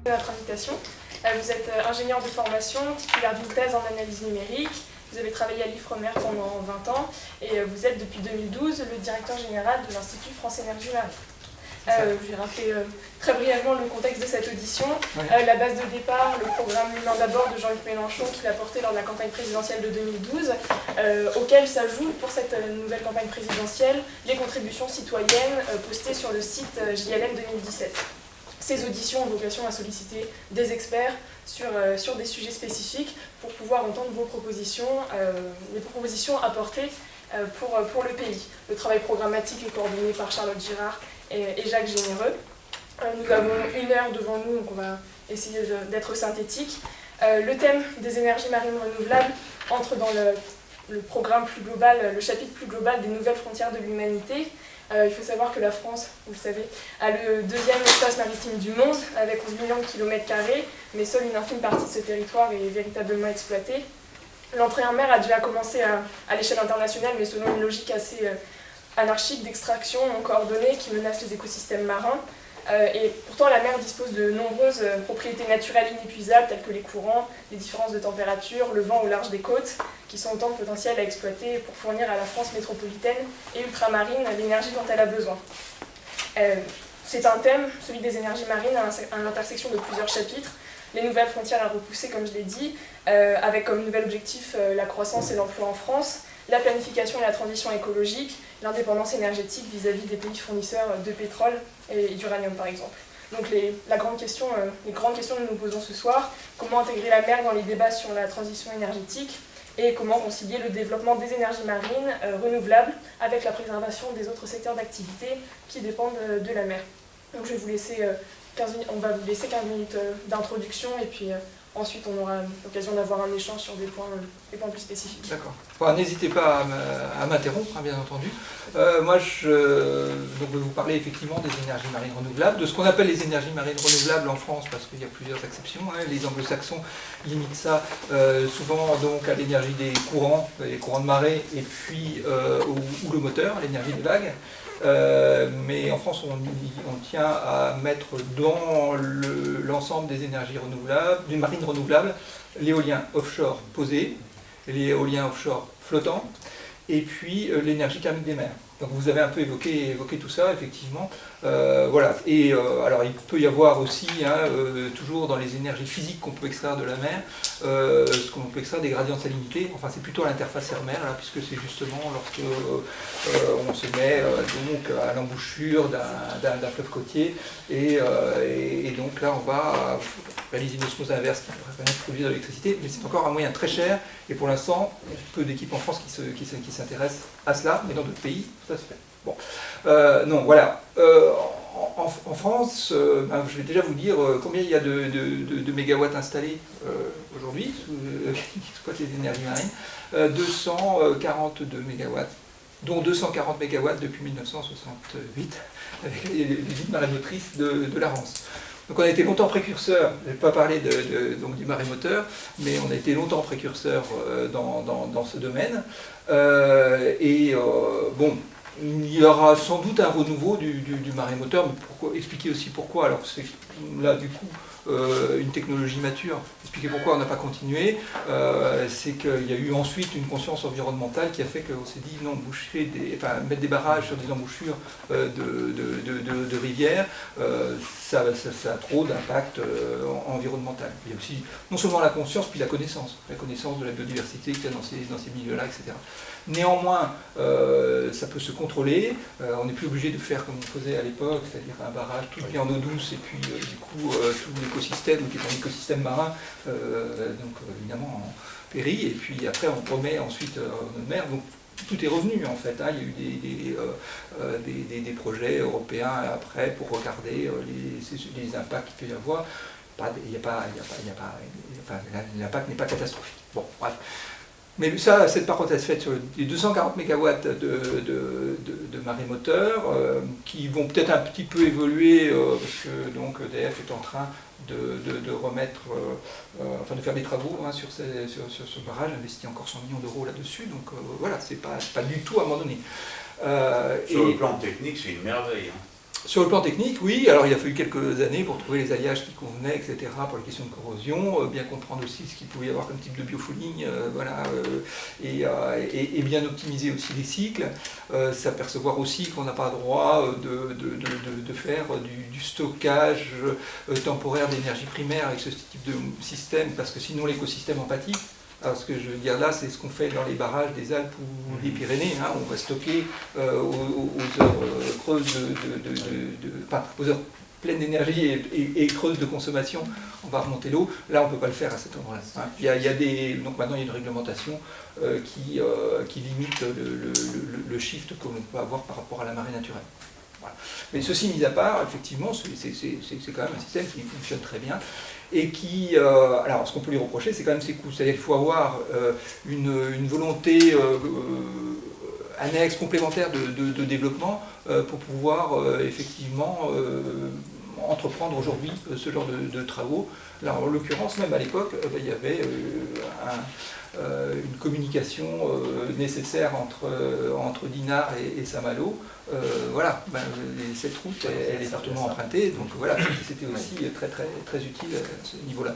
Notre invitation. Vous êtes ingénieur de formation, titulaire d'une thèse en analyse numérique. Vous avez travaillé à l'IFREMER pendant 20 ans et vous êtes depuis 2012 le directeur général de l'Institut France Énergie Marine. Je vais rappeler très brièvement le contexte de cette audition. Oui. La base de départ, le programme L'Humain d'abord de Jean-Luc Mélenchon qu'il a porté lors de la campagne présidentielle de 2012, auquel s'ajoutent pour cette nouvelle campagne présidentielle les contributions citoyennes postées sur le site JLM 2017. Ces auditions ont vocation à solliciter des experts sur des sujets spécifiques pour pouvoir entendre vos propositions, les propositions apportées pour le pays. Le travail programmatique est coordonné par Charlotte Girard et Jacques Généreux. Nous avons 1 heure devant nous, donc on va essayer d'être synthétique. Le thème des énergies marines renouvelables entre dans le programme plus global, le chapitre plus global des nouvelles frontières de l'humanité. Il faut savoir que la France, vous le savez, a le 2e espace maritime du monde, avec 11 millions de kilomètres carrés, mais seule une infime partie de ce territoire est véritablement exploitée. L'entrée en mer a déjà commencé à l'échelle internationale, mais selon une logique assez anarchique d'extraction non coordonnée qui menace les écosystèmes marins. Et pourtant, la mer dispose de nombreuses propriétés naturelles inépuisables, telles que les courants, les différences de température, le vent au large des côtes, qui sont autant de potentiel à exploiter pour fournir à la France métropolitaine et ultramarine l'énergie dont elle a besoin. C'est un thème, celui des énergies marines, à l'intersection de plusieurs chapitres. Les nouvelles frontières à repousser, comme je l'ai dit, avec comme nouvel objectif la croissance et l'emploi en France, la planification et la transition écologique, l'indépendance énergétique vis-à-vis des pays fournisseurs de pétrole et d'uranium par exemple. Donc les grandes questions que nous nous posons ce soir, comment intégrer la mer dans les débats sur la transition énergétique et comment concilier le développement des énergies marines renouvelables avec la préservation des autres secteurs d'activité qui dépendent de la mer. Donc je vais vous laisser on va vous laisser 15 minutes d'introduction et puis ensuite on aura l'occasion d'avoir un échange sur des points plus spécifiques. D'accord. Enfin, n'hésitez pas à m'interrompre, hein, bien entendu. Moi, je vais vous parler effectivement des énergies marines renouvelables, de ce qu'on appelle les énergies marines renouvelables en France, parce qu'il y a plusieurs exceptions. Hein. Les anglo-saxons limitent ça souvent donc à l'énergie des courants, les courants de marée, et puis ou le moteur, l'énergie des vagues. Mais en France, on tient à mettre dans l'ensemble des énergies renouvelables, des marines renouvelables, l'éolien offshore posé, l'éolien offshore flottant, et puis l'énergie thermique des mers. Donc vous avez un peu évoqué tout ça, effectivement. Voilà. Et alors il peut y avoir aussi, toujours dans les énergies physiques qu'on peut extraire de la mer, ce qu'on peut extraire des gradients de salinité. Enfin c'est plutôt à l'interface air-mer, là, puisque c'est justement lorsque on se met donc à l'embouchure d'un fleuve côtier, et donc là on va réaliser une osmose inverse qui va permettre de produire de l'électricité, mais c'est encore un moyen très cher, et pour l'instant, il y a peu d'équipes en France qui s'intéressent à cela, mais dans d'autres pays, ça se fait. Bon. Non, voilà. En France, je vais déjà vous dire combien il y a de mégawatts installés aujourd'hui, qui exploitent les énergies marines. 242 mégawatts, dont 240 mégawatts depuis 1968, avec les villes marémotrices de la Rance. Donc on a été longtemps précurseur, je ne vais pas parler donc du marémoteur, mais on a été longtemps précurseur dans ce domaine. Bon, il y aura sans doute un renouveau du marémoteur, mais expliquer aussi pourquoi. Alors c'est là du coup une technologie mature. Expliquer pourquoi on n'a pas continué, c'est qu'il y a eu ensuite une conscience environnementale qui a fait qu'on s'est dit non, mettre des barrages sur des embouchures de rivières, ça a trop d'impact environnemental. Il y a aussi non seulement la conscience, puis la connaissance de la biodiversité qu'il y a dans ces milieux-là, etc. Néanmoins, ça peut se contrôler, on n'est plus obligé de faire comme on faisait à l'époque, c'est-à-dire un barrage tout mis en eau douce et puis du coup tout l'écosystème qui est un écosystème marin, donc évidemment en périt, et puis après on remet ensuite en mer. Donc tout est revenu en fait, hein. Il y a eu des projets européens après pour regarder les impacts qu'il peut y avoir. L'impact n'est pas catastrophique. Bon, bref. Mais ça, cette parenthèse faite sur les 240 MW de marémoteurs qui vont peut-être un petit peu évoluer parce que donc EDF est en train de remettre, enfin de faire des travaux sur ce barrage, investit encore 100 millions d'euros là-dessus, donc voilà, c'est pas du tout abandonné. Sur le plan technique, c'est une merveille. Hein. Sur le plan technique, oui, alors il a fallu quelques années pour trouver les alliages qui convenaient, etc., pour les questions de corrosion, bien comprendre aussi ce qu'il pouvait y avoir comme type de biofouling, voilà, et bien optimiser aussi les cycles, s'apercevoir aussi qu'on n'a pas droit de faire du stockage temporaire d'énergie primaire avec ce type de système, parce que sinon l'écosystème en pâtit. Alors ce que je veux dire là, c'est ce qu'on fait dans les barrages des Alpes ou des Pyrénées. Hein, on va stocker aux heures creuses enfin, aux heures pleines d'énergie et creuses de consommation, on va remonter l'eau. Là, on ne peut pas le faire à cet endroit-là. Hein. Donc maintenant, il y a une réglementation qui limite le shift qu'on peut avoir par rapport à la marée naturelle. Voilà. Mais ceci mis à part, effectivement, c'est quand même un système qui fonctionne très bien et qui, alors ce qu'on peut lui reprocher, c'est quand même ses coûts. C'est-à-dire qu'il faut avoir une volonté annexe, complémentaire de développement pour pouvoir effectivement entreprendre aujourd'hui ce genre de travaux. Là, en l'occurrence, même à l'époque, il y avait une communication nécessaire entre Dinard et Saint-Malo. Voilà, cette route, elle est fortement empruntée, donc voilà, c'était aussi très utile à ce niveau-là.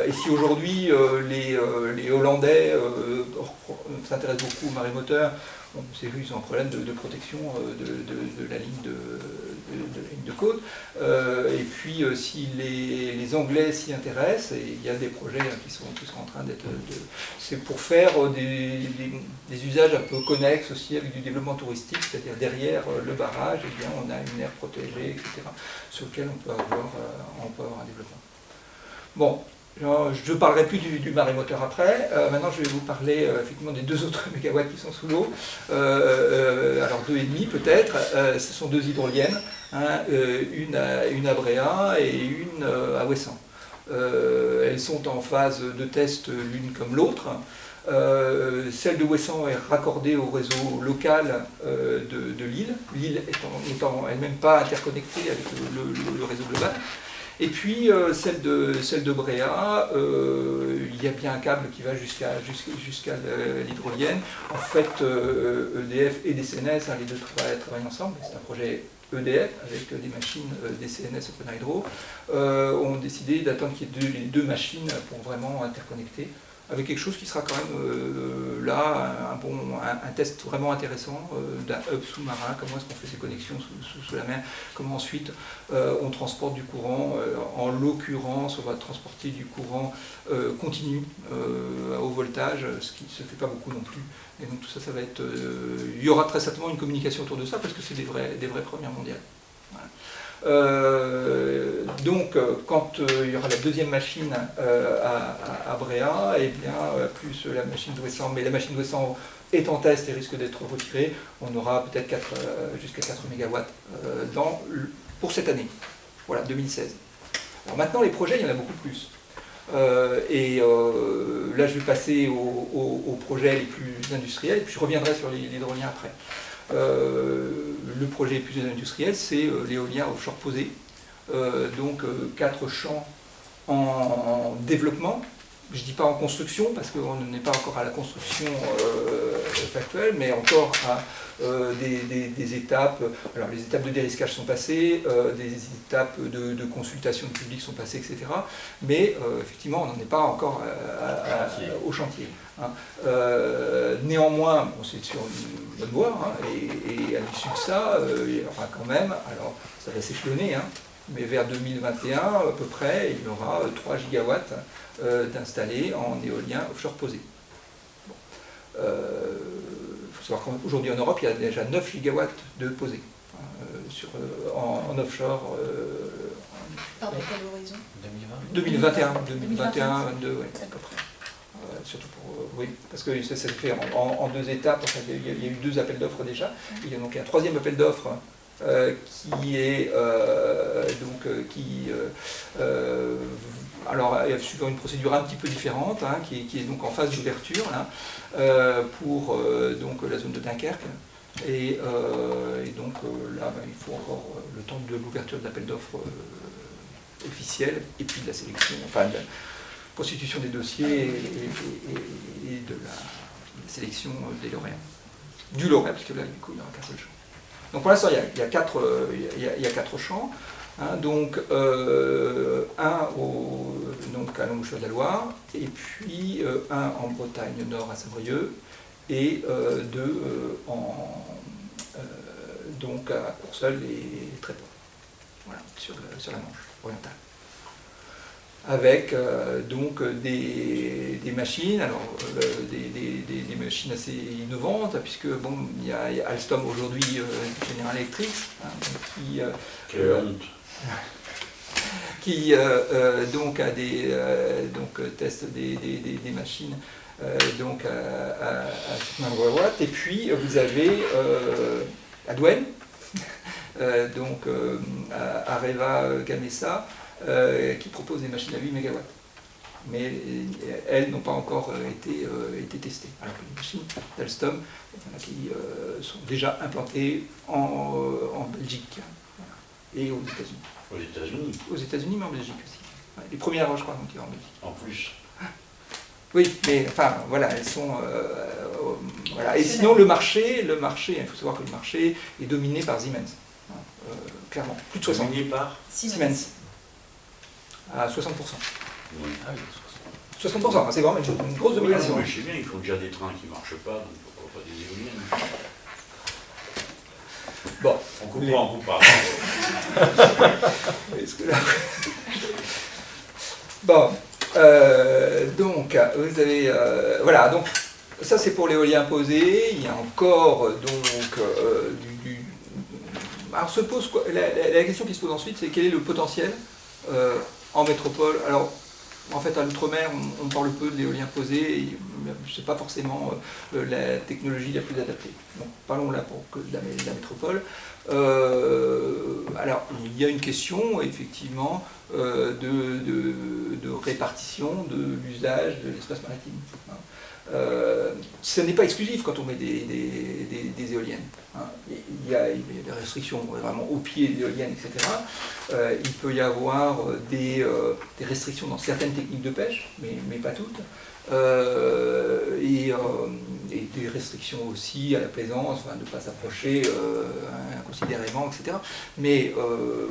Et si aujourd'hui les Hollandais s'intéressent beaucoup aux marémoteurs, bon, c'est vu, ils ont un problème de protection de la ligne de côte. Et puis si les Anglais s'y intéressent, et il y a des projets qui sont en train d'être... C'est pour faire des usages un peu connexes aussi avec du développement touristique, c'est-à-dire derrière le barrage, eh bien, on a une aire protégée, etc., sur laquelle on peut avoir un développement. Bon. Je ne parlerai plus du marémoteur après. Maintenant, je vais vous parler effectivement des deux autres mégawatts qui sont sous l'eau. Alors 2,5 peut-être. Ce sont deux hydroliennes, hein, une à Bréa et une à Ouessant. Elles sont en phase de test l'une comme l'autre. Celle de Ouessant est raccordée au réseau local de l'île, l'île étant elle-même pas interconnectée avec le réseau global. Et puis celle de Bréa, il y a bien un câble qui va jusqu'à l'hydrolienne. En fait, EDF et DCNS, hein, les deux travaillent ensemble, c'est un projet EDF avec des machines DCNS Open Hydro, ont décidé d'attendre qu'il y ait les deux machines pour vraiment interconnecter, avec quelque chose qui sera quand même là, un test vraiment intéressant d'un hub sous-marin, comment est-ce qu'on fait ces connexions sous la mer, comment ensuite on transporte du courant, en l'occurrence on va transporter du courant continu à haut voltage, ce qui ne se fait pas beaucoup non plus, et donc tout ça, ça va être... il y aura très certainement une communication autour de ça, parce que c'est des vraies premières mondiales. Voilà. Donc, quand il y aura la deuxième machine à Bréa, et bien, plus la machine d'Ouessant, mais la machine d'Ouessant est en test et risque d'être retirée, on aura peut-être jusqu'à 4 MW pour cette année, voilà, 2016. Alors maintenant, les projets, il y en a beaucoup plus. Là, je vais passer aux projets les plus industriels, et puis je reviendrai sur l'hydrolien après. Le projet le plus industriel, c'est l'éolien offshore posé. Donc 4 champs en développement. Je ne dis pas en construction, parce qu'on n'est pas encore à la construction factuelle, mais encore à des étapes. Alors les étapes de dérisquage sont passées, des étapes de consultation de public sont passées, etc. Mais effectivement, on n'en est pas encore au chantier. Hein. Néanmoins, bon, c'est sur une bonne voie, hein, et à l'issue de ça, il y aura quand même, alors ça va s'échelonner, hein, mais vers 2021 à peu près, il y aura 3 gigawatts d'installés en éolien offshore posé. Bon. Faut savoir qu'aujourd'hui en Europe, il y a déjà 9 gigawatts de posés en offshore. Pardon, quel horizon 2021, 2022, oui, à peu près. Surtout pour, oui, parce que ça s'est fait en 2 étapes. Enfin, il y a eu 2 appels d'offres déjà. Il y a donc un 3e appel d'offres qui est alors suivant une procédure un petit peu différente, hein, qui est donc en phase d'ouverture pour donc la zone de Dunkerque. Et donc là, il faut encore le temps de l'ouverture de l'appel d'offres officiel et puis de la sélection, enfin de la constitution des dossiers et de la sélection des lauréats. Du lauréat, parce que là, du coup, il n'y aura qu'un seul champ. Donc pour l'instant, il y a quatre champs. Hein, donc un donc à l'embouchure de la Loire, et puis un en Bretagne Nord à Saint-Brieuc, et deux donc à Courseulles et Tréport, voilà, sur la Manche orientale. Avec donc des machines, alors des machines assez innovantes, puisque bon, il y a Alstom aujourd'hui, General Electric, hein, quelle honte. qui donc a teste des machines donc à 7 MW, et puis vous avez Adwen, donc Areva Gamesa, qui propose des machines à 8 MW. Mais elles n'ont pas encore été testées. Alors que les machines d'Alstom, il y en a qui sont déjà implantées en Belgique, voilà, et aux États-Unis. Aux États-Unis. Aux États-Unis, mais en Belgique aussi. Ouais, les premières, je crois, donc en Belgique. En plus. Oui, mais enfin, voilà, elles sont... voilà. Et sinon, le marché, il faut savoir que le marché est dominé par Siemens. Clairement, plus de 60%. Dominé par Siemens. À 60%. Oui. Ah oui, 60%, c'est vraiment une grosse domination. Oui, je sais bien, il faut déjà des trains qui ne marchent pas, donc pourquoi pas des éoliennes. Bon. On coupera, on coupera. Est-ce que là... Bon, donc, vous avez... voilà, donc, ça c'est pour l'éolien posé. Il y a encore, donc, alors, se pose quoi, la question qui se pose ensuite, c'est quel est le potentiel en métropole. Alors, en fait, à l'outre-mer, on parle peu de l'éolien posé, ce n'est pas forcément la technologie la plus adaptée. Donc, parlons là pour de la métropole. Alors, il y a une question, effectivement, de répartition de l'usage de l'espace maritime. Ce n'est pas exclusif quand on met des éoliennes. Hein. Il y a des restrictions vraiment au pied d'éoliennes, etc. Il peut y avoir des restrictions dans certaines techniques de pêche, mais pas toutes. Et des restrictions aussi à la plaisance, enfin, de ne pas s'approcher inconsidérément, etc. Mais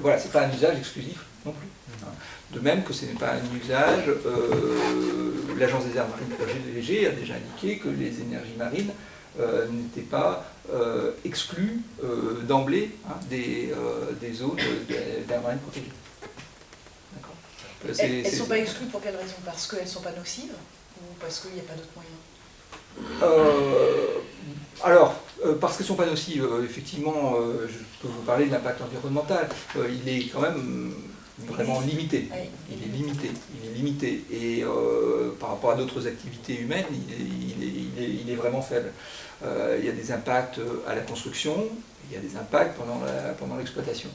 voilà, ce n'est pas un usage exclusif non plus. Hein. De même que ce n'est pas un usage, l'Agence des aires marines protégées a déjà indiqué que les énergies marines n'étaient pas exclues d'emblée, hein, des zones d'aires marines protégées. D'accord. Elles ne sont pas exclues pour quelle raison? Parce qu'elles ne sont pas nocives ou parce qu'il n'y a pas d'autres moyens? Alors, parce qu'elles ne sont pas nocives, effectivement, je peux vous parler de l'impact environnemental. Il est quand même vraiment limité. Il est limité. Et par rapport à d'autres activités humaines, il est vraiment faible. Il y a des impacts à la construction, il y a des impacts pendant l'exploitation.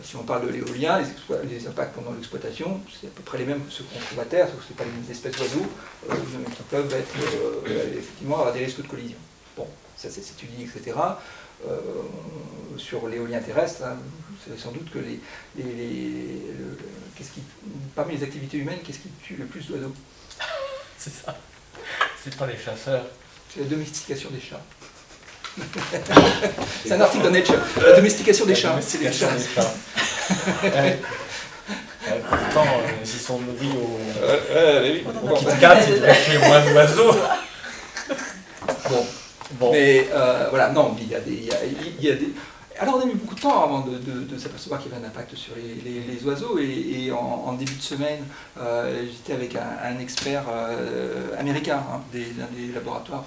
Si on parle de l'éolien, les impacts pendant l'exploitation, c'est à peu près les mêmes que ceux qu'on trouve à terre, sauf que ce n'est pas les mêmes espèces d'oiseaux qui peuvent être, effectivement avoir des risques de collision. Bon, ça s'étudie, etc. Sur l'éolien terrestre, hein, vous savez sans doute que parmi les activités humaines, qu'est-ce qui tue le plus d'oiseaux? c'est ça. C'est pas les chasseurs. C'est la domestication des chats. C'est un article de Nature. La domestication des chats. C'est les chats. Pourtant, ils sont nourris au Bon. Kit Kat, ils devraient tuer moins d'oiseaux. Bon. Mais voilà, non, il y a des... Alors on a mis beaucoup de temps avant de s'apercevoir qu'il y avait un impact sur les oiseaux, et en début de semaine, j'étais avec un expert américain, hein, d'un des laboratoires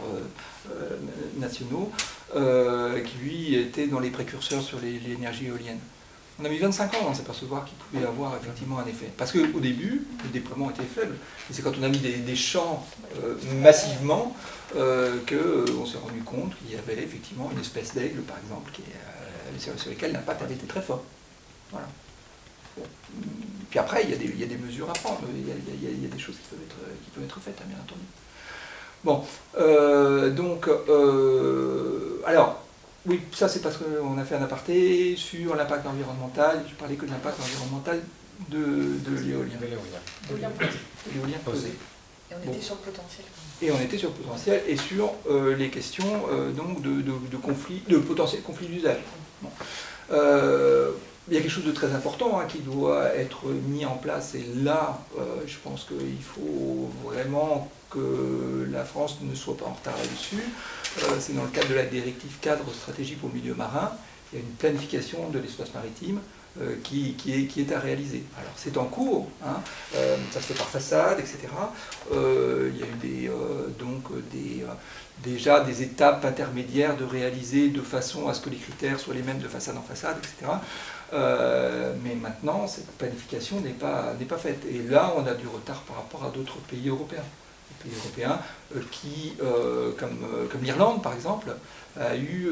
nationaux, qui lui était dans les précurseurs sur l'énergie éolienne. On a mis 25 ans avant de s'apercevoir qu'il pouvait avoir effectivement un effet. Parce qu'au début, le déploiement était faible. Et c'est quand on a mis des champs massivement qu'on s'est rendu compte qu'il y avait effectivement une espèce d'aigle, par exemple, qui est sur lesquels l'impact avait été très fort. Voilà. Bon. Puis après, il y a des mesures à prendre, il y a des choses qui peuvent être faites, hein, bien entendu. Bon, alors, oui, ça c'est parce qu'on a fait un aparté sur l'impact environnemental, je parlais que de l'impact environnemental de l'éolien. L'éolien posé. Et on était sur le potentiel. Et on était sur le potentiel et sur les questions donc de conflits, de potentiels conflits d'usage. Bon. Il y a quelque chose de très important qui doit être mis en place, et là, je pense qu'il faut vraiment que la France ne soit pas en retard là-dessus. C'est dans le cadre de la directive cadre stratégie pour le milieu marin. Il y a une planification de l'espace maritime qui est à réaliser. Alors c'est en cours, hein, ça se fait par façade, etc. Il y a eu déjà des étapes intermédiaires de réaliser de façon à ce que les critères soient les mêmes de façade en façade, etc. Mais maintenant, cette planification n'est pas faite. Et là, on a du retard par rapport à d'autres pays européens. Les pays européens qui, comme l'Irlande par exemple, a eu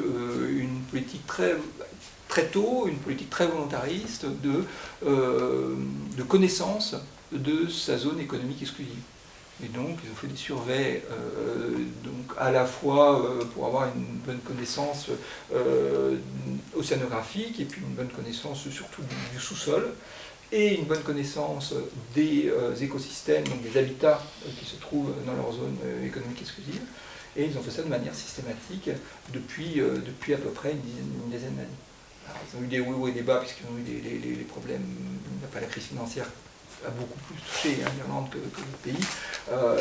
une politique très tôt, une politique très volontariste de connaissance de sa zone économique exclusive. Et donc, ils ont fait des surveys donc à la fois pour avoir une bonne connaissance océanographique et puis une bonne connaissance surtout du sous-sol et une bonne connaissance des écosystèmes, donc des habitats qui se trouvent dans leur zone économique exclusive. Et ils ont fait ça de manière systématique depuis à peu près une dizaine d'années. Ils ont eu des hauts et des bas puisqu'ils ont eu les problèmes, enfin, la crise financière a beaucoup plus touché l'Irlande que d'autres pays.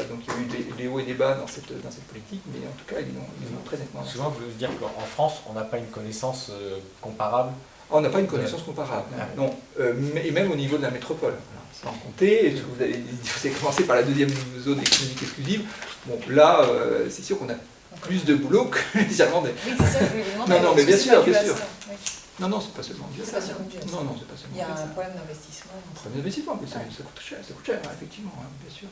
Donc il y a eu des hauts et des bas dans cette politique, mais en tout cas, ils l'ont très nettement. Souvent, vous voulez dire qu'en France, on n'a pas une connaissance comparable? On n'a pas une connaissance comparable, non. Et même au niveau de la métropole. Sans compter, vous avez commencé par la deuxième zone économique exclusive. Bon, là, c'est sûr qu'on a plus de boulot que les Irlandais. Oui, c'est ça que je voulais demander. Non, mais bien sûr, bien sûr. Oui. Non, c'est pas seulement dû à ça. C'est pas seulement dû à ça. Non, c'est pas seulement Il y a dû à ça. un problème d'investissement. Un problème d'investissement, mais ça coûte cher, effectivement, hein, bien sûr.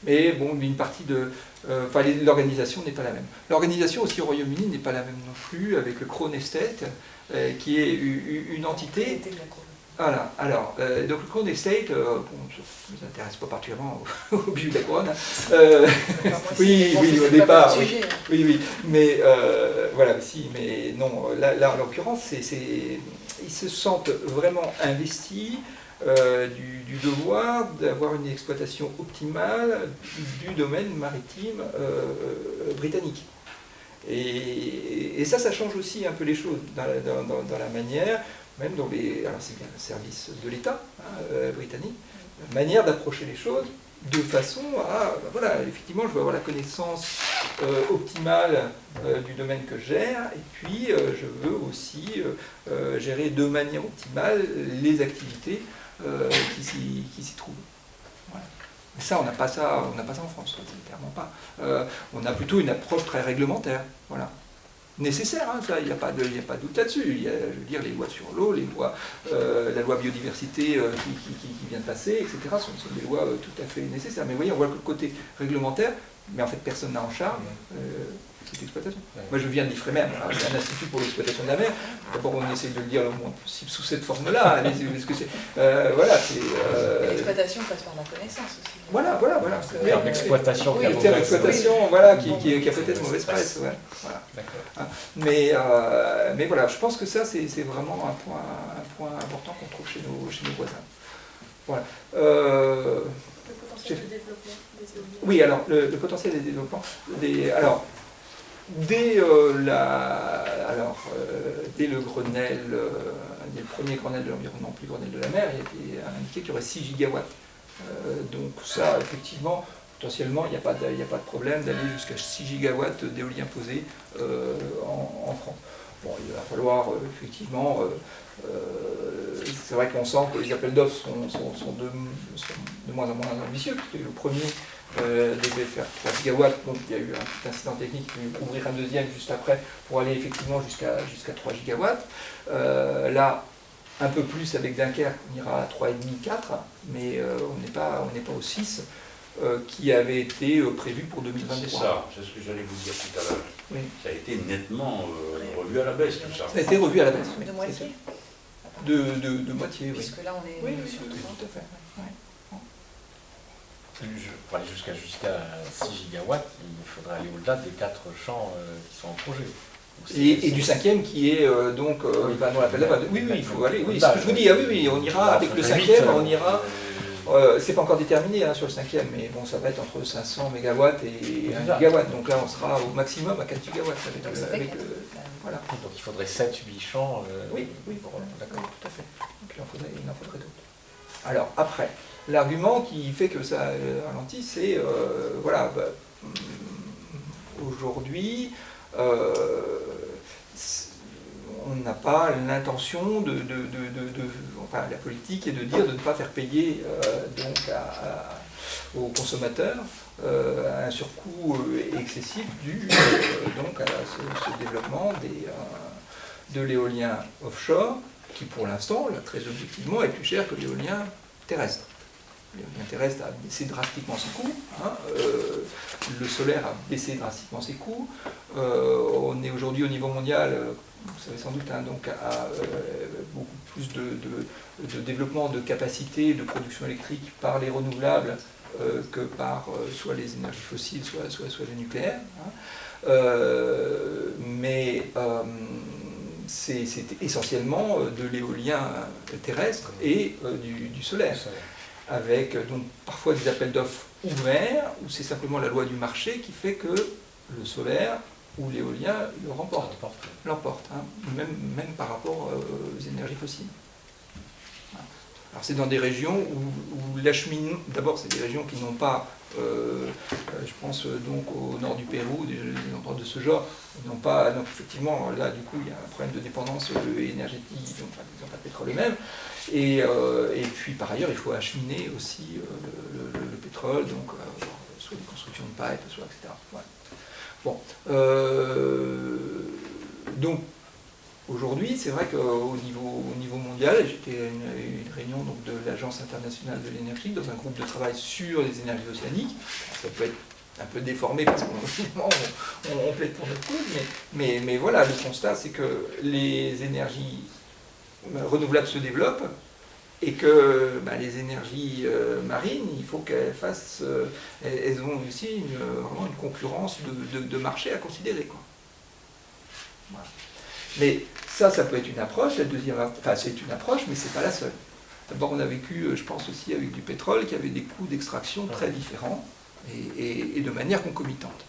Mais bon, une partie de... l'organisation n'est pas la même. L'organisation aussi au Royaume-Uni n'est pas la même non plus, avec le Crown Estate, qui est une entité... Voilà, alors, donc le Crown Estate, bon, ça ne nous intéresse pas particulièrement au but de la couronne. Oui, au départ, oui, mais voilà, si, mais non, là en l'occurrence, ils se sentent vraiment investis du devoir d'avoir une exploitation optimale du domaine maritime britannique. Et ça change aussi un peu les choses dans la manière, même dans alors c'est bien le service de l'État britannique, la manière d'approcher les choses de façon à, voilà, effectivement, je veux avoir la connaissance optimale du domaine que je gère, et puis je veux aussi gérer de manière optimale les activités qui s'y trouvent. Voilà. Mais ça, on n'a pas ça en France, clairement pas. On a plutôt une approche très réglementaire, voilà. Nécessaire, hein, ça, il n'y a pas de doute là-dessus. Il y a, je veux dire, les lois sur l'eau, la loi biodiversité qui vient de passer, etc., sont des lois tout à fait nécessaires. Mais vous voyez, on voit que le côté réglementaire, mais en fait, personne n'a en charge cette exploitation. Moi, je viens de l'IFREMER, j'ai un institut pour l'exploitation de la mer. D'abord, on essaie de le dire le moins possible sous cette forme-là. Voilà, c'est... L'exploitation passe par la connaissance aussi. Voilà. Le terme d'exploitation qui a mauvaise exploitation, voilà, qui a peut-être mauvaise presse. Ouais. Voilà. Mais voilà, je pense que ça, c'est vraiment un point important qu'on trouve chez nos voisins. Voilà. Le potentiel de développement des éoliennes. Oui, alors, le potentiel des développements. Dès le Grenelle, dès le premier Grenelle de l'environnement, puis Grenelle de la mer, il a été indiqué qu'il y aurait 6 gigawatts. Donc ça, effectivement, potentiellement, il n'y a pas de problème d'aller jusqu'à 6 gigawatts d'éolien posé en France. Bon, il va falloir effectivement... c'est vrai qu'on sent que les appels d'offres sont de moins en moins ambitieux, puisque le premier devait faire 3 gigawatts, donc il y a eu un petit incident technique, il faut ouvrir un deuxième juste après pour aller effectivement jusqu'à 3 gigawatts. Là, un peu plus avec Dunkerque, on ira à 3,5-4, mais on n'est pas au 6 qui avait été prévu pour 2023. C'est ça, c'est ce que j'allais vous dire tout à l'heure. Oui. Ça a été nettement revu à la baisse, tout ça. Ça a été revu à la baisse. Oui. De moitié. De moitié, oui. Puisque là, on est Oui, oui, sur oui, le tout à fait. Ouais. Pour aller jusqu'à 6 gigawatts, il faudrait aller au-delà des 4 champs qui sont en projet. Donc, Et du cinquième qui est donc, il va dans l'appel d'offres. Oui, oui, il faut aller. Oui, ce que je vous dis, ah oui, oui, on ira avec le cinquième, on ira. C'est pas encore déterminé hein, sur le cinquième, mais bon, ça va être entre 500 MW et 1 gigawatt. Donc là, on sera au maximum à 4 gigawatts. Donc ça fait 4. Voilà. Donc il faudrait 7-8 champs. Oui, oui, d'accord. oui, tout à fait. Et puis il en faudrait d'autres. Alors après, l'argument qui fait que ça ralentit, c'est voilà, aujourd'hui, on n'a pas l'intention enfin la politique est de dire de ne pas faire payer donc aux consommateurs un surcoût excessif dû donc à ce développement de l'éolien offshore qui pour l'instant, là, très objectivement, est plus cher que l'éolien terrestre. L'éolien terrestre a baissé drastiquement ses coûts, hein, le solaire a baissé drastiquement ses coûts, on est aujourd'hui au niveau mondial, vous savez sans doute, hein, donc à beaucoup plus de développement de capacités de production électrique par les renouvelables que par soit les énergies fossiles, soit le nucléaire. Hein. Mais c'est essentiellement de l'éolien terrestre et du solaire, avec donc parfois des appels d'offres ouverts, où c'est simplement la loi du marché qui fait que le solaire ou l'éolien l'emporte, hein, même par rapport aux énergies fossiles. Alors c'est dans des régions où l'acheminement, d'abord c'est des régions qui n'ont pas, je pense donc au nord du Pérou, des endroits de ce genre, ils n'ont pas, donc effectivement là du coup il y a un problème de dépendance énergétique, donc ils n'ont pas de pétrole eux-mêmes, et puis par ailleurs il faut acheminer aussi le pétrole, donc soit des constructions de pipes, soit etc. Ouais. Bon, donc aujourd'hui, c'est vrai qu'au niveau mondial, j'étais à une réunion donc, de l'Agence internationale de l'énergie, dans un groupe de travail sur les énergies océaniques. Ça peut être un peu déformé parce qu'on plaide pour notre cause, mais voilà, le constat, c'est que les énergies renouvelables se développent et que les énergies marines, il faut qu'elles fassent, elles ont aussi vraiment une concurrence de marché à considérer, quoi. Voilà. Mais ça peut être une approche. La deuxième, enfin c'est une approche, mais c'est pas la seule. D'abord, on a vécu, je pense aussi, avec du pétrole qui avait des coûts d'extraction très différents et de manière concomitante.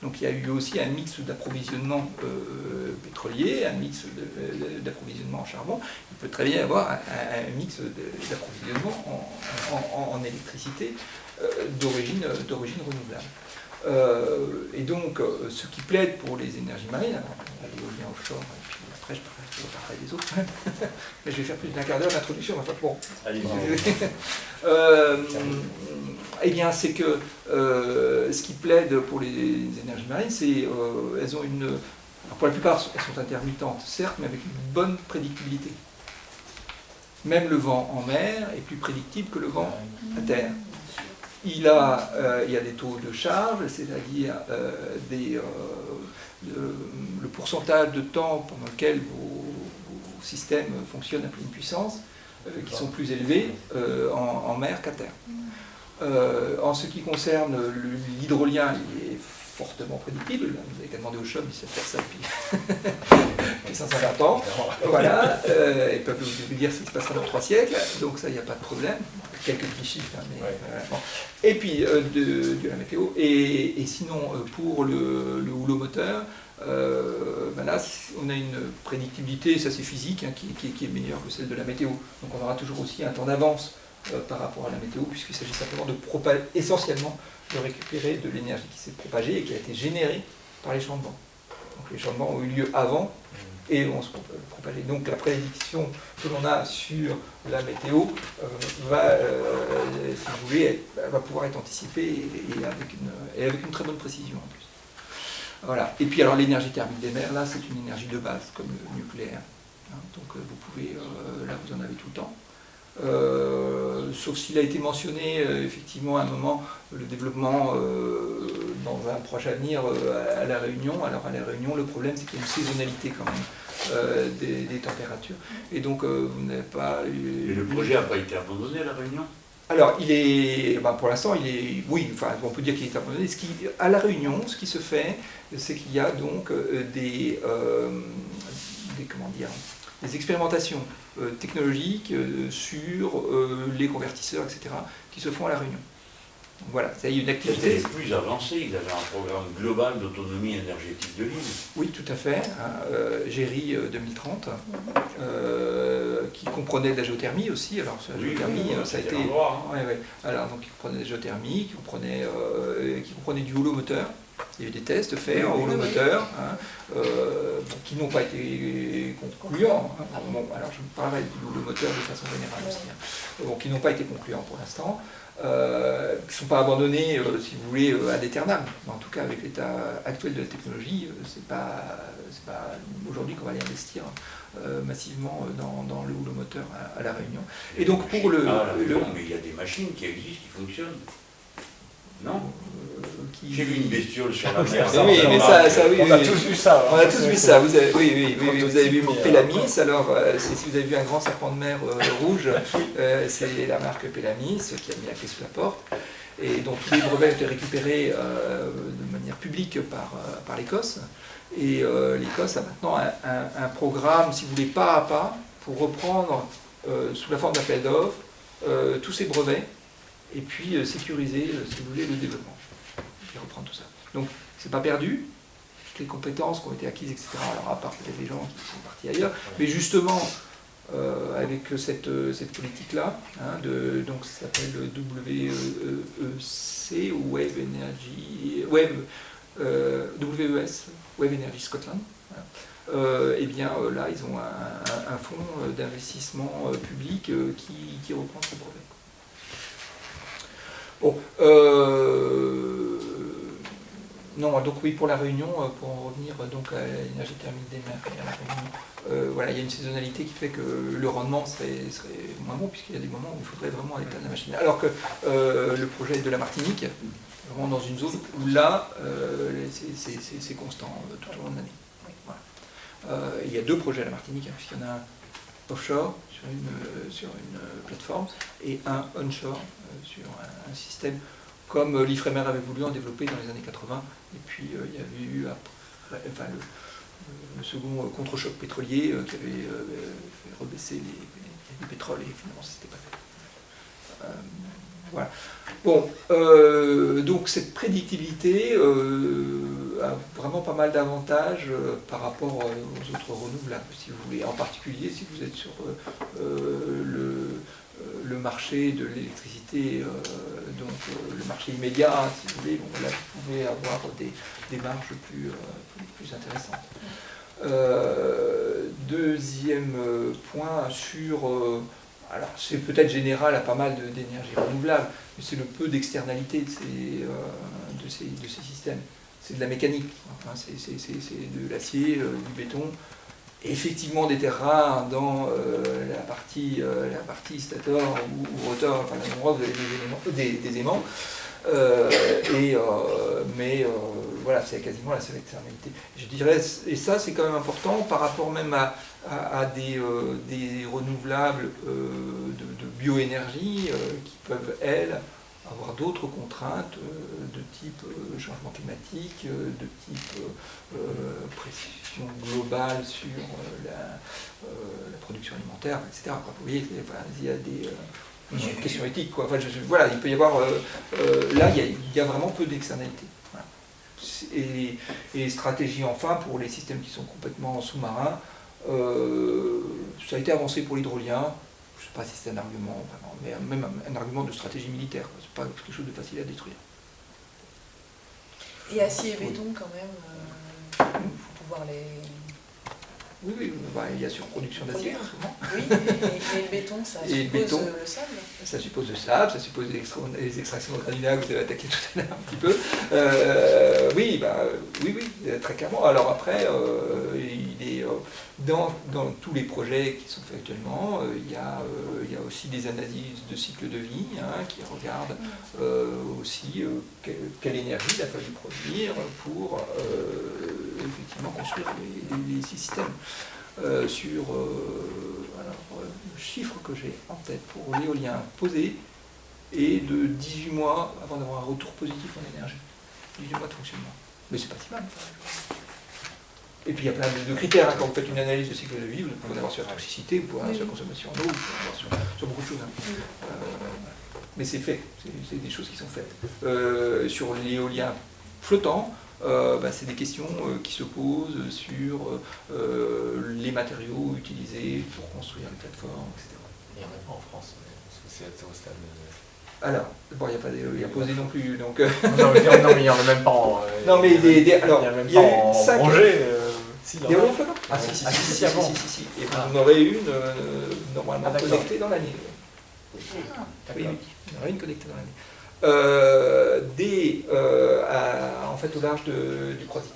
Donc il y a eu aussi un mix d'approvisionnement pétrolier, un mix d'approvisionnement en charbon. Il peut très bien y avoir un mix d'approvisionnement en électricité d'origine renouvelable. Et donc, ce qui plaide pour les énergies marines, l'éolien offshore, et puis après je parlerai des autres, mais je vais faire plus d'un quart d'heure d'introduction, enfin bon. Eh bien, c'est que ce qui plaide pour les énergies marines, c'est elles ont pour la plupart, elles sont intermittentes, certes, mais avec une bonne prédictibilité. Même le vent en mer est plus prédictible que le vent à terre. Il y a des taux de charge, c'est-à-dire le pourcentage de temps pendant lequel vos systèmes fonctionnent à pleine puissance, qui sont plus élevés en mer qu'à terre. En ce qui concerne l'hydrolien, il est fortement prédictible. Vous n'avez qu'à demander aux chums, ils savent faire ça depuis 150 ans. Voilà, ils peuvent vous dire ce qui se passera dans 3 siècles, donc ça, il n'y a pas de problème. Quelques petits chiffres, hein, mais bon. Et puis de la météo. Et sinon, pour le houleau moteur, là, on a une prédictibilité, ça c'est physique, hein, qui est meilleure que celle de la météo. Donc on aura toujours aussi un temps d'avance par rapport à la météo, puisqu'il s'agit simplement essentiellement de récupérer de l'énergie qui s'est propagée et qui a été générée par les champs de vent. Donc les champs de vent ont eu lieu avant et vont se propager. Donc la prédiction que l'on a sur la météo va, si vous voulez, va pouvoir être anticipée et avec une très bonne précision en plus. Voilà. Et puis alors l'énergie thermique des mers, là c'est une énergie de base comme le nucléaire. Hein. Donc vous pouvez, là vous en avez tout le temps. Sauf s'il a été mentionné effectivement à un moment le développement dans un proche avenir à La Réunion. Alors à La Réunion, le problème c'est qu'il y a une saisonnalité quand même des températures. Et donc vous n'avez pas eu... Et le projet n'a pas été abandonné à La Réunion? Alors, il est, pour l'instant, oui, enfin, on peut dire qu'il est abandonné. À La Réunion, ce qui se fait, c'est qu'il y a donc comment dire, des expérimentations technologiques sur les convertisseurs, etc., qui se font à La Réunion. Donc, voilà, ça y est, une activité. C'était plus avancé, il avait un programme global d'autonomie énergétique de l'île. Oui, tout à fait. GERI 2030, qui comprenait de la géothermie aussi. Alors, la géothermie, ça a été. Alors, donc, il comprenait de la géothermie, qui comprenait du holomoteur. Il y a eu des tests faits en holomoteur, qui n'ont pas été concluants. Bon, alors, je parlerai du holomoteur de façon générale aussi. Qui n'ont pas été concluants pour l'instant. Qui ne sont pas abandonnés, si vous voulez, ad aeternam. En tout cas, avec l'état actuel de la technologie, c'est pas aujourd'hui qu'on va aller investir massivement dans le holomoteur à La Réunion. Et donc pour mais il y a des machines qui existent, qui fonctionnent. Non J'ai vu une bestiole sur la mer. Oui, mais ça, oui. On a tous vu ça. On a tous vu ça. Vous avez vu Pélamis. Alors, si vous avez vu un grand serpent de mer rouge, c'est la marque Pélamis qui a mis la clé sous la porte. Et dont tous les brevets ont été récupérés de manière publique par l'Écosse. Et l'Écosse a maintenant un programme, si vous voulez, pas à pas, pour reprendre sous la forme d'appel d'offres tous ces brevets et puis sécuriser, si vous voulez, le développement. Et reprendre tout ça. Donc, c'est pas perdu, toutes les compétences qui ont été acquises, etc. Alors, à part peut-être les gens qui sont partis ailleurs, mais justement, avec cette politique-là, donc ça s'appelle WEC, ou Wave Energy, WES, Wave Energy Scotland. Voilà. Et bien là, ils ont un fonds d'investissement public qui reprend ce brevet. Bon, non, donc oui, pour La Réunion, pour en revenir donc à l'énergie thermique des mers et à La Réunion, voilà, il y a une saisonnalité qui fait que le rendement serait moins bon, puisqu'il y a des moments où il faudrait vraiment aller plein de la machine. Alors que le projet de la Martinique, vraiment dans une zone où là, c'est constant tout au long de l'année. Voilà. Il y a deux projets à la Martinique, puisqu'il y en a un offshore sur une plateforme et un onshore sur un système comme l'Ifremer avait voulu en développer dans les années 80. Et puis il y avait eu après, le second contre-choc pétrolier qui avait fait rebaisser les pétroles et finalement ça s'était pas fait. Voilà. Bon, donc cette prédictibilité a vraiment pas mal d'avantages par rapport aux autres renouvelables, si vous voulez. En particulier si vous êtes sur le marché de l'électricité, donc le marché immédiat, si vous voulez, bon, là vous pouvez avoir des marges plus intéressantes. Deuxième point sur... alors c'est peut-être général à pas mal d'énergies renouvelables, mais c'est le peu d'externalité de ces systèmes. C'est de la mécanique, enfin, c'est de l'acier, du béton, et effectivement des terres rares dans la partie stator ou rotor, enfin l'endroit où vous avez des aimants. Mais voilà, c'est quasiment la seule externalité. Je dirais, et ça c'est quand même important par rapport même à des renouvelables de bioénergie qui peuvent, elles, avoir d'autres contraintes de type changement climatique, de type pression globale sur la production alimentaire, etc. Vous voyez, il y a des questions éthiques. Quoi. Enfin, voilà, il peut y avoir... là, il y a vraiment peu d'externalités. Voilà. Et les stratégies, enfin, pour les systèmes qui sont complètement sous-marins, ça a été avancé pour l'hydrolien. Je ne sais pas si c'est un argument, vraiment, mais même un argument de stratégie militaire. Ce n'est pas quelque chose de facile à détruire. Et acier et béton, quand même, il faut pouvoir Oui, bah, il y a surproduction d'acier en ce moment. Oui, et le béton, ça Et le suppose béton. le sable. Ça suppose le sable, ça suppose les extractions de granulats que vous avez attaqué tout à l'heure un petit peu. Oui, très clairement. Alors après, il est dans tous les projets qui sont faits actuellement, il y a aussi des analyses de cycle de vie qui regardent aussi quelle énergie il a fallu produire pour effectivement construire les systèmes. Sur le chiffre que j'ai en tête pour l'éolien posé est de 18 mois avant d'avoir un retour positif en énergie. 18 mois de fonctionnement. Mais c'est pas si mal. Et puis il y a plein de critères. Quand vous faites une analyse de cycle de vie, vous pouvez en avoir sur la toxicité, vous pouvez en avoir sur la consommation en eau, vous pouvez en avoir sur beaucoup de choses. Mais c'est fait, c'est des choses qui sont faites. Sur l'éolien flottant, c'est des questions qui se posent sur les matériaux utilisés pour construire les plateformes, etc. Il n'y en a pas en France, parce que c'est au stade. Alors, bon, il n'y a pas d'éolien posé non plus, donc... Non, mais il n'y en a même pas en... Non, mais alors, il y a eu 5 projets. D'éolien flottant. Ah si, avant. Si. Et vous en aurez une normalement connectée dans l'année. Oui, il y en aura une connectée dans l'année. En fait au large du Croisic.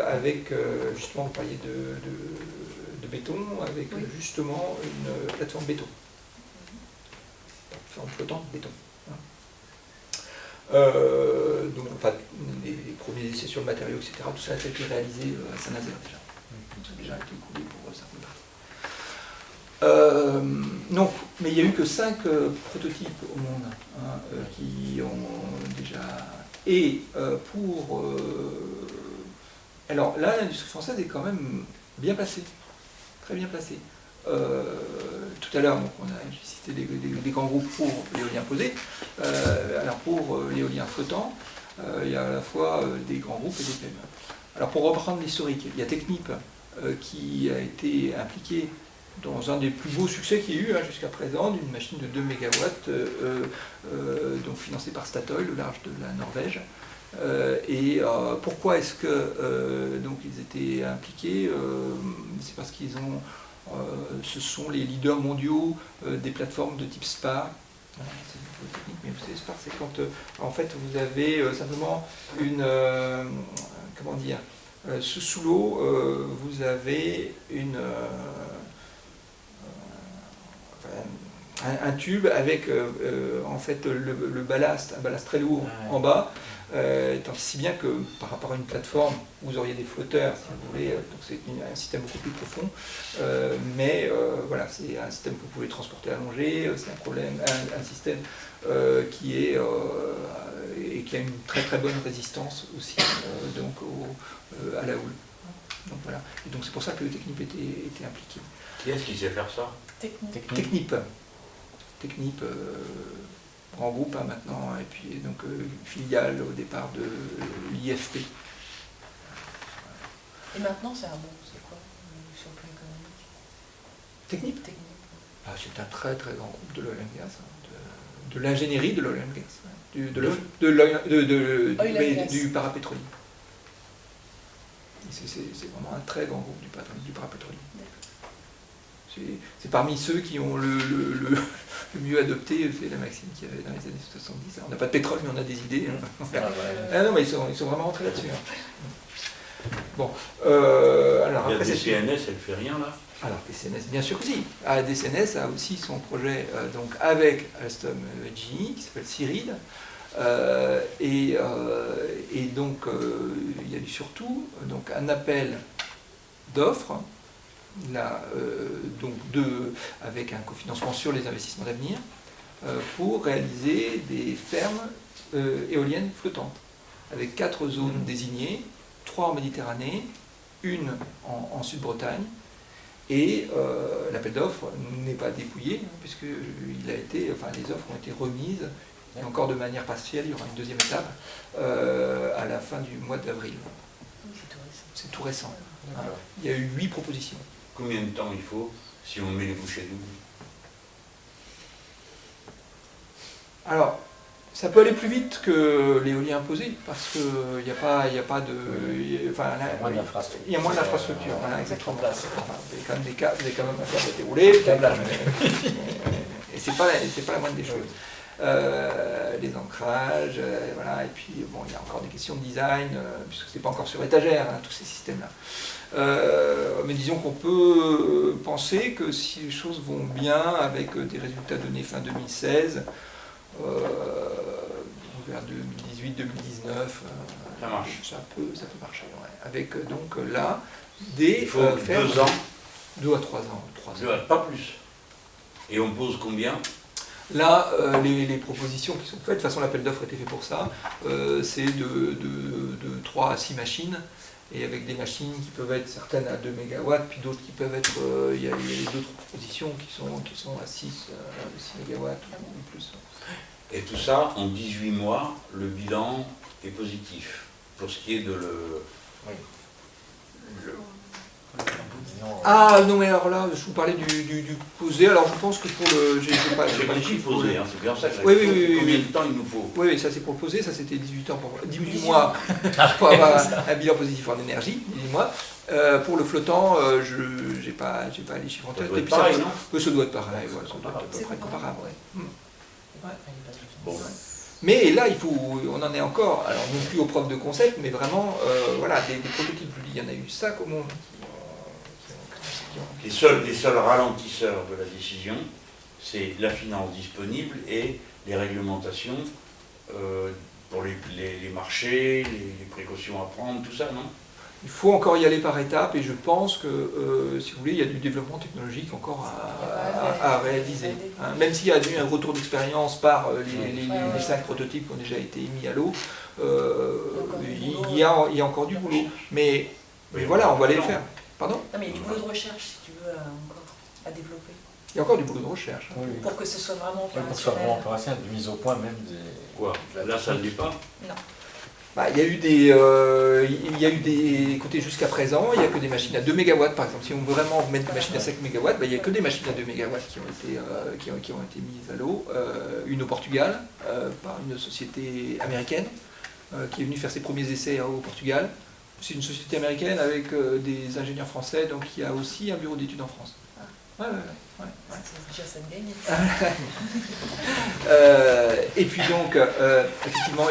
Avec, justement, vous parliez de béton, avec justement une plateforme béton. Plateforme flottante béton. Donc, enfin, les premiers essais sur le matériau, etc., tout ça a été réalisé à Saint-Nazaire déjà. Ça a déjà été coulé pour certaines parties. Non, mais il n'y a eu que 5 prototypes au monde qui ont déjà... Et alors là, l'industrie française est quand même bien placée, très bien placée. Tout à l'heure, j'ai cité des grands groupes pour l'éolien posé. Alors pour l'éolien flottant, il y a à la fois des grands groupes et des PME. Alors pour reprendre l'historique, il y a Technip qui a été impliqué dans un des plus beaux succès qu'il y a eu jusqu'à présent, d'une machine de 2 MW, donc financée par Statoil au large de la Norvège. Pourquoi est-ce que donc ils étaient impliqués? C'est parce qu'ils ont ce sont les leaders mondiaux des plateformes de type SPAR. C'est une nouvelle technique, mais vous savez, SPAR, c'est quand en fait vous avez simplement une... comment dire, sous l'eau, vous avez un tube avec en fait un ballast très lourd en bas, tant si bien que par rapport à une plateforme, vous auriez des flotteurs, si vous voulez, donc c'est un système beaucoup plus profond, voilà, c'est un système que vous pouvez transporter allongé, c'est un système qui est et qui a une très très bonne résistance aussi donc à la houle. Donc voilà, et donc c'est pour ça que Technip était impliqué. Qui est-ce qui sait faire ça? Technip, grand groupe maintenant, et puis donc filiale au départ de l'IFP. Et maintenant, c'est quoi sur le plan économique? Technip. C'est un très très grand groupe de l'oil and gas, de l'ingénierie de l'oil and gas, du parapétrolier. C'est vraiment un très grand groupe du parapétrolier. C'est parmi ceux qui ont le mieux adopté, c'est la maxime qu'il y avait dans les années 70. On n'a pas de pétrole, mais on a des idées. Non, mais ils sont vraiment rentrés là-dessus. Bon, alors après, c'est DCNS, elle fait rien là? Alors DCNS, bien sûr que si. DCNS a aussi son projet donc avec Alstom GE qui s'appelle Cyril. Et donc il y a eu surtout donc un appel d'offres là, avec un cofinancement sur les investissements d'avenir pour réaliser des fermes éoliennes flottantes avec 4 zones désignées, 3 en Méditerranée, une en Sud-Bretagne. Et l'appel d'offres n'est pas dépouillé, puisque les offres ont été remises, et encore de manière partielle, il y aura une deuxième étape, à la fin du mois d'avril. C'est tout récent. Il y a eu 8 propositions. Combien de temps il faut si on met les bouchées doubles? Alors, Ça peut aller plus vite que l'éolien imposé, parce qu'il n'y a pas de... Enfin, là, Moins d'infrastructures. il y a moins d'infrastructures, voilà, C'est exactement. en place. Enfin, vous avez quand même des câbles, vous avez quand même à faire dérouler, le câblage. Et c'est pas la moindre des choses. Les ancrages, voilà, et puis bon, il y a encore des questions de design, puisque c'est pas encore sur étagère, hein, tous ces systèmes-là. Mais disons qu'on peut penser que si les choses vont bien, avec des résultats donnés fin 2016, vers 2018-2019, Ça marche. ça peut marcher, ouais. Avec donc là, des... Il faut 2 ans, 2 à 3 ans. 3 ans. pas plus. Et on pose combien? Là, les propositions qui sont faites, de toute façon l'appel d'offres était fait pour ça, c'est de 3 à 6 machines, et avec des machines qui peuvent être certaines à 2 MW, puis d'autres qui peuvent être, il y a d'autres propositions qui sont à 6 MW ou plus. Et tout ça, en 18 mois, le bilan est positif. Pour ce qui est de Ah non, mais alors là, je vous parlais du posé, alors je pense que pour le... J'ai pas les chiffres posé, hein, c'est bien ça que Oui, oui, combien de temps il nous faut? Oui, ça c'est pour le poser, ça c'était 18 mois pour avoir un bilan positif en énergie, 18 mois. Pour le flottant, je n'ai pas les chiffres en tête. Ça doit être pareil, non? Ça doit être pareil, ouais, ça doit être à peu près comparable. Ouais. Bon. Mais là, on en est encore, alors non plus aux preuves de concept, mais vraiment, voilà, des prototypes, je vous dis, il y en a eu 5 au monde Les seuls ralentisseurs de la décision, c'est la finance disponible et les réglementations pour les marchés, les précautions à prendre, tout ça, non? Il faut encore y aller par étapes et je pense que, si vous voulez, il y a du développement technologique encore à réaliser. Hein. Même s'il y a eu un retour d'expérience par les 5 prototypes qui ont déjà été mis à l'eau, il y a encore du boulot. Mais voilà, on va les faire. Pardon? Non, mais il y a du boulot de recherche, si tu veux, encore à développer. Il y a encore du boulot de recherche. Hein. Oui. Pour que ce soit vraiment Pour que ce soit vraiment opérationnel, de mise au point même des... Quoi? Là, ça ne l'est pas? Non. Bah, il y a eu des côtés jusqu'à présent, il n'y a que des machines à 2 MW par exemple. Si on veut vraiment mettre des machines à 5 MW, bah, il n'y a que des machines à 2 MW qui ont été mises à l'eau. Une au Portugal, par une société américaine, qui est venue faire ses premiers essais au Portugal. C'est une société américaine avec des ingénieurs français, donc il y a aussi un bureau d'études en France. Ouais. C'est déjà ça de gagner. Et puis donc, effectivement,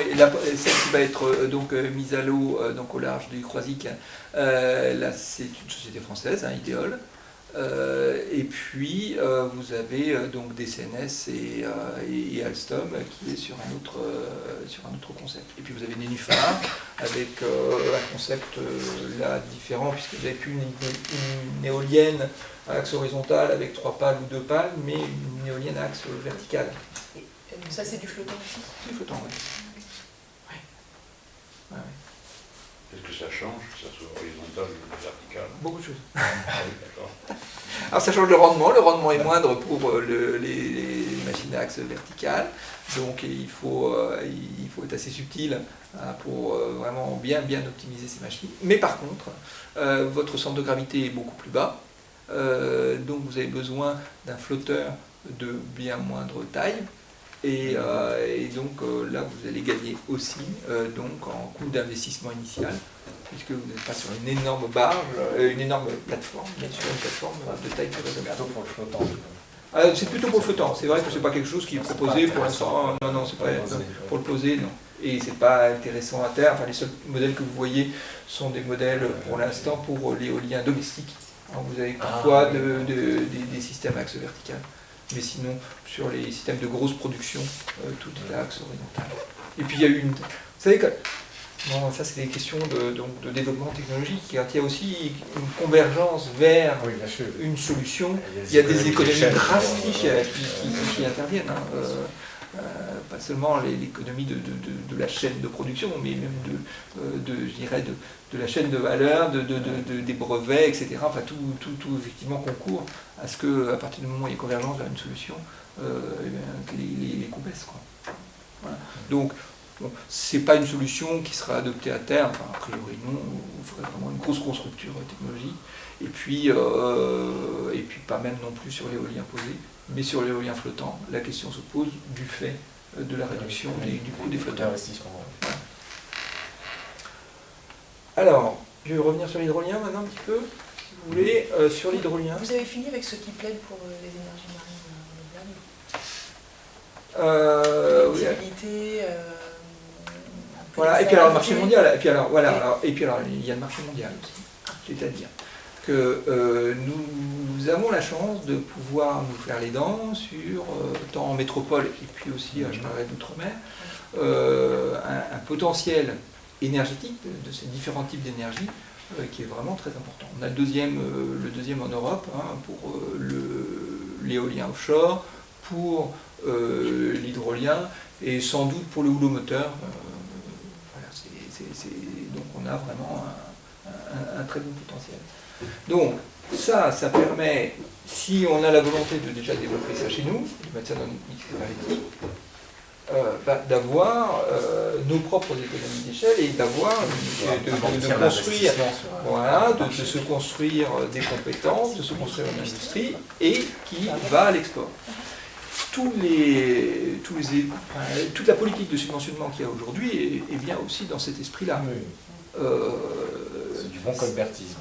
celle qui va être donc mise à l'eau donc au large du Croisic, là c'est une société française, hein, Ideol. Et puis vous avez donc DCNS et Alstom qui est sur un autre concept. Et puis vous avez Nénuphar avec un concept là différent, puisque vous n'avez plus une éolienne à axe horizontal avec 3 pales ou 2 pales, mais une éolienne à axe vertical. Et ça, c'est du flottant aussi? Du flottant, oui. Ouais. Est-ce que ça change, que ça soit horizontal ou vertical? Beaucoup de choses. Ah oui, d'accord. Alors ça change le rendement est moindre pour les machines à axe vertical, donc il faut être assez subtil pour vraiment bien optimiser ces machines. Mais par contre, votre centre de gravité est beaucoup plus bas, donc vous avez besoin d'un flotteur de bien moindre taille, et donc là vous allez gagner aussi donc en coût d'investissement initial, puisque vous n'êtes pas sur une énorme barge, une énorme plateforme, mais sur une plateforme de taille plus raisonnable. Plutôt pour le flottant. C'est plutôt pour le flottant, c'est vrai que c'est pas quelque chose qui est proposé pour l'instant, non, c'est pas pour le poser, non. Et c'est pas intéressant à terme, enfin les seuls modèles que vous voyez sont des modèles pour l'instant pour l'éolien domestique. Alors, vous avez parfois des systèmes à axe vertical, mais sinon sur les systèmes de grosse production, tout est à axe horizontal. Et puis il y a eu une... Vous savez que... Bon, ça c'est des questions de développement technologique. Il y a aussi une convergence vers une solution. Il y a des économies drastiques qui interviennent. Hein. Pas seulement l'économie de la chaîne de production, mais même je dirais de la chaîne de valeur, des brevets, etc. Enfin, tout effectivement concourt à ce qu'à partir du moment où il y a convergence vers une solution, que les coûts baissent. Quoi. Voilà. Donc, bon, c'est pas une solution qui sera adoptée à terme, enfin, a priori non, il faudrait vraiment une grosse rupture technologique, et puis pas même non plus sur l'éolien posé, mais sur l'éolien flottant, la question se pose du fait de la réduction du coût des flotteurs. D'investissement. Alors, je vais revenir sur l'hydrolien maintenant un petit peu, si vous voulez. Sur l'hydrolien. Vous avez fini avec ceux qui plaident pour les énergies marines renouvelables? Oui. Flexibilité, Voilà, et puis alors le marché mondial, et puis alors voilà, et puis alors il y a le marché mondial aussi. C'est-à-dire que nous avons la chance de pouvoir nous faire les dents sur, tant en métropole et puis aussi, je parlais d'outre-mer, un potentiel énergétique de ces différents types d'énergie qui est vraiment très important. On a le deuxième en Europe pour l'éolien offshore, pour l'hydrolien et sans doute pour le houlomoteur. Donc on a vraiment un très bon potentiel. Donc ça permet, si on a la volonté de déjà développer ça chez nous, de mettre ça dans notre mix énergétique, d'avoir nos propres économies d'échelle et d'avoir de construire, voilà, de se construire des compétences, de se construire une industrie et qui va à l'export. Toute la politique de subventionnement qu'il y a aujourd'hui est bien aussi dans cet esprit-là. Oui. C'est du bon colbertisme.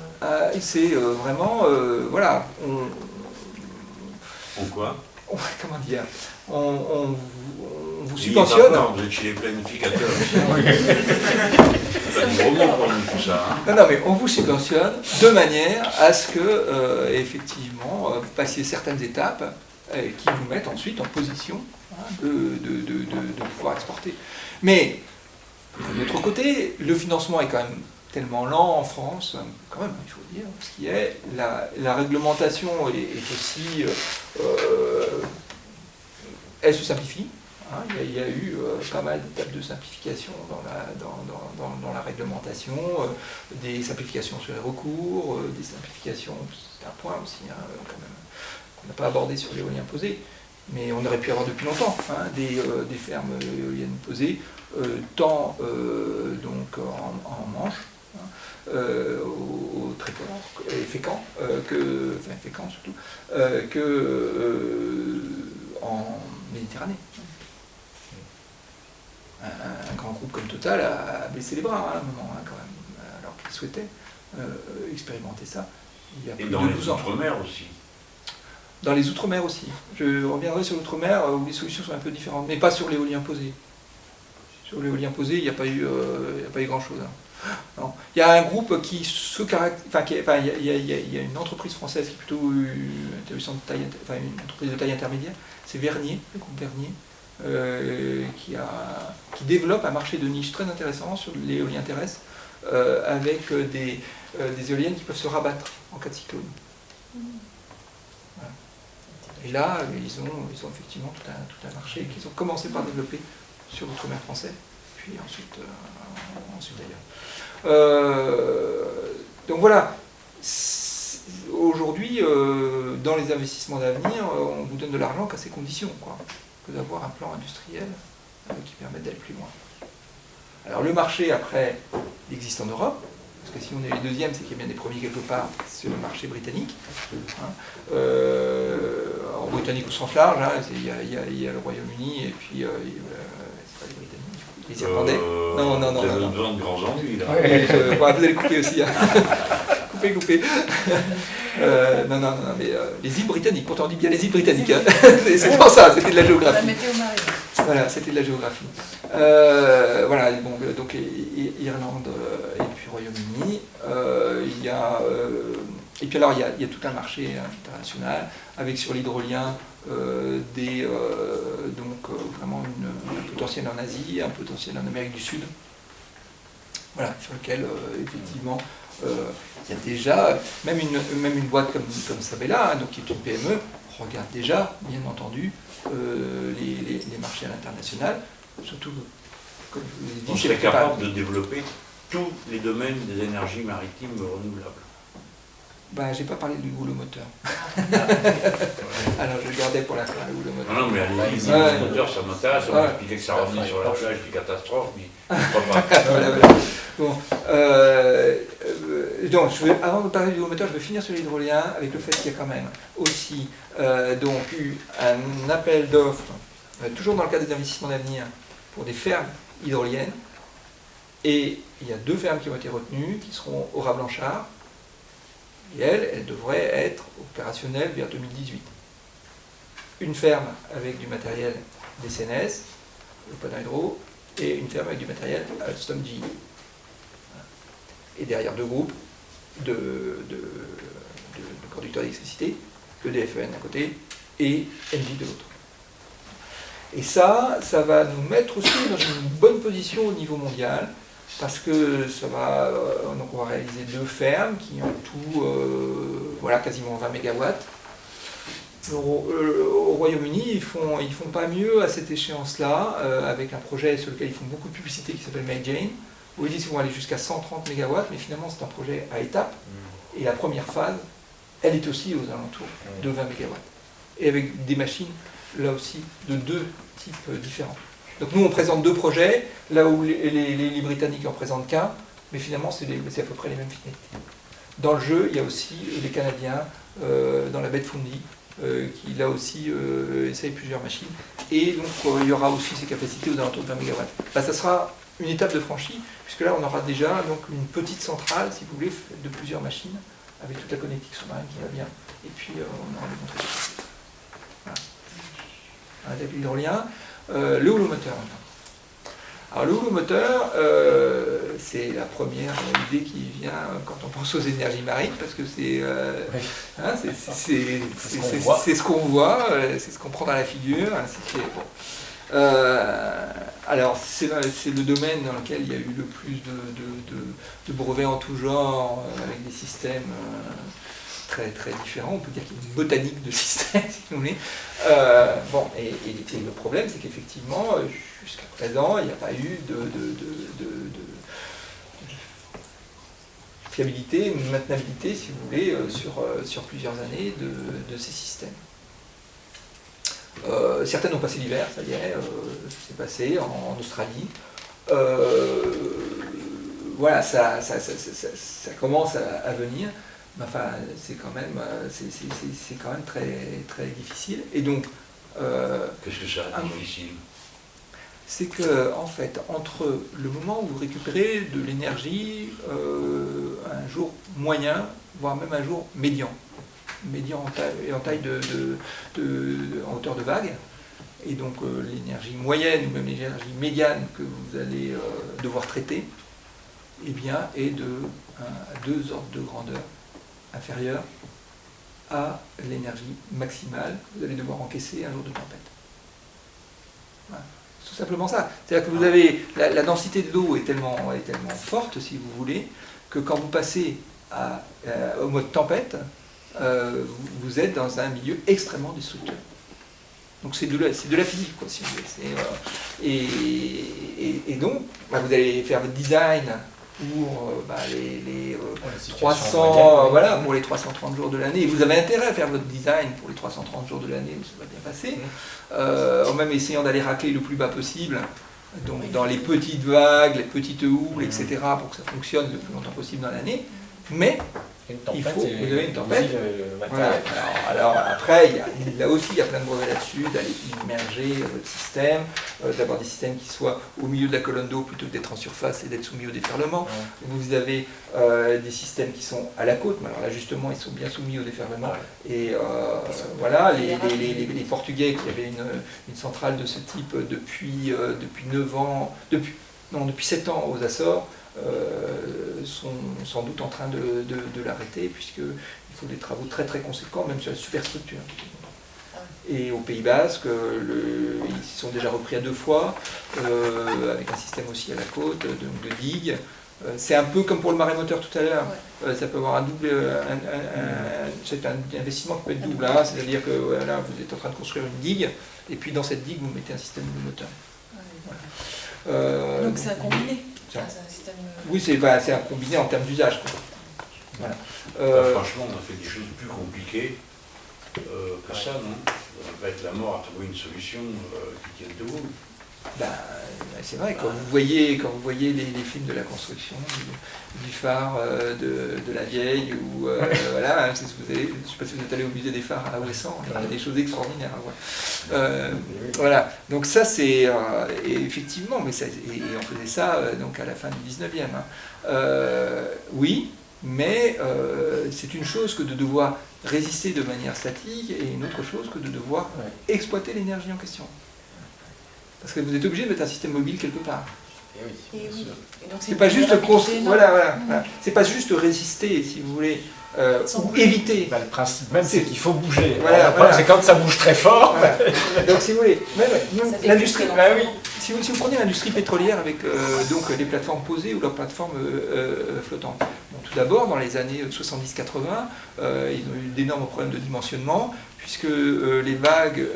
C'est vraiment, voilà, Pourquoi? comment dire, on vous subventionne. Vous êtes chez les planificateurs aussi. C'est pas du gros mot pour nous tout ça. Non, mais on vous subventionne de manière à ce que, effectivement, vous passiez certaines étapes qui vous mettent ensuite en position de pouvoir exporter. Mais, de l'autre côté, le financement est quand même tellement lent en France, quand même, il faut le dire, ce qui est, la réglementation est aussi, elle se simplifie. Il y a eu pas mal d'étapes de simplification dans la réglementation, des simplifications sur les recours, des simplifications, c'est un point aussi quand même, qu'on n'a pas abordé sur l'éolien posé, mais on aurait pu avoir depuis longtemps des fermes éoliennes posées, tant donc en Manche, au Tréport, et Fécamp, Fécamp surtout, que en Méditerranée. Un grand groupe comme Total a baissé les bras à un moment, quand même, alors qu'il souhaitait expérimenter ça il y a plus de 12 ans. Et dans les Outre-mer aussi. Dans les Outre-mer aussi. Je reviendrai sur l'Outre-mer où les solutions sont un peu différentes, mais pas sur l'éolien posé. Sur l'éolien posé, il n'y a pas eu grand-chose. Non. Il y a un groupe qui se caractérise, il y a une entreprise française qui est plutôt une entreprise de taille intermédiaire, c'est Vernier, le groupe Vernier, qui développe un marché de niche très intéressant sur l'éolien terrestre, avec des éoliennes qui peuvent se rabattre en cas de cyclone. Voilà. Et là, ils ont effectivement tout un marché qu'ils ont commencé par développer sur l'outre-mer français, puis ensuite ailleurs. Donc voilà, aujourd'hui, dans les investissements d'avenir, on vous donne de l'argent qu'à ces conditions, que d'avoir un plan industriel qui permette d'aller plus loin. Alors le marché, après, il existe en Europe, parce que si on est les deuxièmes, c'est qu'il y a bien des premiers quelque part sur le marché britannique. En Britannique au sens large, il y a le Royaume-Uni et puis c'est pas les Britanniques, les Irlandais. Non. Vous avez besoin de grands ennuis là. Vous allez couper aussi. Couper. Non, mais les îles britanniques, pourtant on dit bien les îles britanniques. C'est pour ça, c'était de la géographie. La météo marine. Voilà, c'était de la géographie. Voilà, bon, donc Irlande et puis Royaume-Uni. Et puis alors il y a tout un marché international avec sur l'hydrolien vraiment un potentiel en Asie, un potentiel en Amérique du Sud. Voilà, sur lequel effectivement il y a déjà, même une boîte comme Sabella, donc qui est une PME, regarde déjà, bien entendu, les marchés à l'international, surtout, comme je vous l'ai dit, on serait capable de développer tous les domaines des énergies maritimes renouvelables. J'ai pas parlé du houlomoteur. Alors je gardais pour la fin le houlomoteur. Non, mais allez-y, le houlomoteur, ça m'intéresse, on m'a expliqué que ça revenait sur la plage, des catastrophes, mais je crois pas. Voilà. Bon, donc, avant de parler du houlomoteur, je vais finir sur l'hydrolien avec le fait qu'il y a quand même aussi eu un appel d'offres toujours dans le cadre des investissements d'avenir, pour des fermes hydroliennes. Et il y a 2 fermes qui ont été retenues, qui seront Aurat-Blanchard, et elles devraient être opérationnelles vers 2018. Une ferme avec du matériel des CNS, Open Hydro, et une ferme avec du matériel Alstom GE. Et derrière 2 groupes de producteurs d'électricité, EDF-EN d'un côté et Engie de l'autre. Et ça va nous mettre aussi dans une bonne position au niveau mondial, parce que ça va, donc on va réaliser 2 fermes qui ont tout, voilà, quasiment 20 MW. Au Royaume-Uni, ils font pas mieux à cette échéance-là, avec un projet sur lequel ils font beaucoup de publicité qui s'appelle Made Jane, où ils disent qu'ils vont aller jusqu'à 130 MW, mais finalement c'est un projet à étapes, et la première phase, elle est aussi aux alentours de 20 MW, et avec des machines, là aussi, de 2 types différents. Donc nous on présente 2 projets, là où les Britanniques en présentent qu'un, mais finalement c'est à peu près les mêmes finalités. Dans le jeu, il y a aussi les Canadiens, dans la baie de Fundy, qui là aussi essaye plusieurs machines, et donc il y aura aussi ces capacités aux alentours de 20 MW. Bah, ça sera une étape de franchie, puisque là on aura déjà donc, une petite centrale, si vous voulez, de plusieurs machines, avec toute la connectique sous-marine qui va bien, et puis on aura des montrées. Voilà. Un début hydrolien. Le houlomoteur maintenant. Alors le houlomoteur, c'est la première idée qui vient quand on pense aux énergies marines, parce que c'est ce qu'on voit, c'est ce qu'on prend dans la figure, ainsi de suite. Bon. Alors c'est le domaine dans lequel il y a eu le plus de brevets en tout genre, avec des systèmes très, très différents. On peut dire qu'il y a une botanique de systèmes, si vous voulez. Bon, et le problème, c'est qu'effectivement, jusqu'à présent, il n'y a pas eu de fiabilité, une maintenabilité, si vous voulez, sur plusieurs années de ces systèmes. Certaines ont passé l'hiver, ça y est, c'est passé en Australie. Voilà, ça commence à venir. Enfin, c'est quand même très, très difficile. Et donc, qu'est-ce que ça difficile? C'est que, en fait, entre le moment où vous récupérez de l'énergie, un jour moyen, voire même un jour médian en taille en hauteur de vague, et donc l'énergie moyenne ou même l'énergie médiane que vous allez devoir traiter, eh bien, est à 2 ordres de grandeur inférieure à l'énergie maximale que vous allez devoir encaisser un jour de tempête. Voilà. C'est tout simplement ça. C'est-à-dire que vous avez la densité de l'eau est tellement forte, si vous voulez, que quand vous passez au mode tempête, vous êtes dans un milieu extrêmement destructeur. Donc c'est de la physique, quoi, si vous voulez. Et donc, bah, vous allez faire votre design pour les 300, voilà, pour les 330 jours de l'année. Et vous avez intérêt à faire votre design pour les 330 jours de l'année où ça va bien passer, en même essayant d'aller racler le plus bas possible, donc dans les petites vagues, les petites houles, etc., pour que ça fonctionne le plus longtemps possible dans l'année. Mais il faut, vous avez une tempête. Voilà. Alors après, là aussi, il y a plein de brevets là-dessus, d'aller immerger votre système, d'avoir des systèmes qui soient au milieu de la colonne d'eau plutôt que d'être en surface et d'être soumis au déferlement. Vous avez des systèmes qui sont à la côte, mais alors là justement, ils sont bien soumis au déferlement. Et voilà, les Portugais qui avaient une centrale de ce type depuis 9 ans, depuis 7 ans aux Açores, sont sans doute en train de l'arrêter, puisqu'il faut des travaux très très conséquents, même sur la superstructure. Et au Pays Basque, ils sont déjà repris à 2 fois, avec un système aussi à la côte, de digues. C'est un peu comme pour le marémoteur tout à l'heure. Ça peut avoir un double, c'est un investissement qui peut être double, hein, c'est-à-dire que voilà, vous êtes en train de construire une digue, et puis dans cette digue, vous mettez un système de moteur. Voilà. Donc c'est un combiné. C'est un système... Oui, c'est un combiné en termes d'usage. Voilà. Franchement, on a fait des choses plus compliquées que ça, non? On va pas être la mort à trouver une solution qui tienne debout. Ben, c'est vrai, quand vous voyez les films de la construction, du phare de la Vieille, ou voilà, je ne sais pas si vous êtes allé au musée des phares à Ouessant, il y a des choses extraordinaires à voir. Voilà, donc ça c'est, et effectivement, et on faisait ça donc à la fin du 19e. Oui, mais c'est une chose que de devoir résister de manière statique, et une autre chose que de devoir exploiter l'énergie en question. Parce que vous êtes obligé de mettre un système mobile quelque part. Et oui, Et bien oui. sûr. Et donc, C'est pas juste voilà. C'est pas juste résister, si vous voulez, Sans ou bouger. éviter. Bah, le principe même, c'est qu'il faut bouger. Voilà, Alors, le problème, voilà. c'est quand ça bouge très fort. Voilà. Donc si vous voulez, même Ça fait l'industrie, plus que Bah oui. si vous prenez l'industrie pétrolière avec donc les plateformes posées ou leurs plateformes flottantes. Bon, tout d'abord, dans les années 70-80, ils ont eu d'énormes problèmes de dimensionnement, puisque les vagues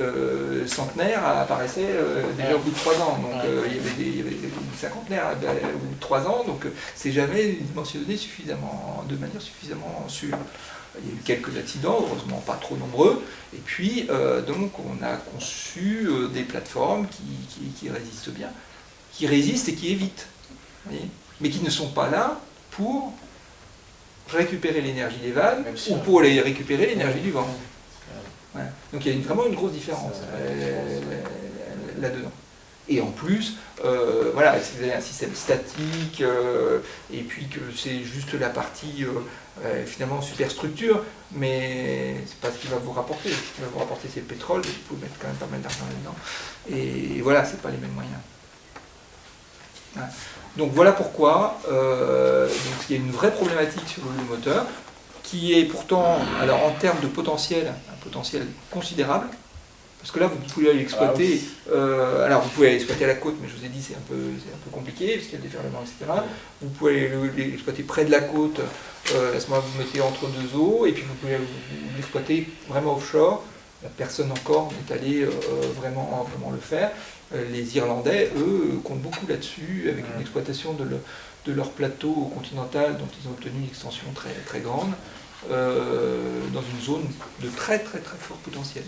centenaires apparaissaient déjà au bout de 3 ans. Donc il y avait des cinquantenaires au bout de 3 ans, donc c'est jamais dimensionné de manière suffisamment sûre. Il y a eu quelques accidents, heureusement pas trop nombreux, et puis donc on a conçu des plateformes qui résistent bien, qui résistent et qui évitent, vous voyez, mais qui ne sont pas là pour récupérer l'énergie des vagues Même si ou pour récupérer l'énergie du vent. Voilà. Donc il y a vraiment une grosse différence là-dedans. Et en plus, voilà, si vous avez un système statique, et puis que c'est juste la partie finalement superstructure, mais c'est pas ce qui va vous rapporter. Ce qui va vous rapporter, c'est le pétrole, et vous pouvez mettre quand même pas mal d'argent là-dedans. Et voilà, c'est pas les mêmes moyens. Voilà. Donc voilà pourquoi donc il y a une vraie problématique sur le moteur, qui est pourtant, alors en termes de potentiel, un potentiel considérable. Parce que là, vous pouvez aller l'exploiter. Alors, vous pouvez l'exploiter à la côte, mais je vous ai dit, c'est un peu compliqué, parce qu'il y a le déferlement, etc. Vous pouvez l'exploiter près de la côte. À ce moment-là, vous mettez entre deux eaux, et puis vous pouvez l'exploiter vraiment offshore. Personne encore n'est allé vraiment le faire. Les Irlandais, eux, comptent beaucoup là-dessus, avec une exploitation de leur plateau continental, dont ils ont obtenu une extension très, très grande, dans une zone de très, très, très fort potentiel.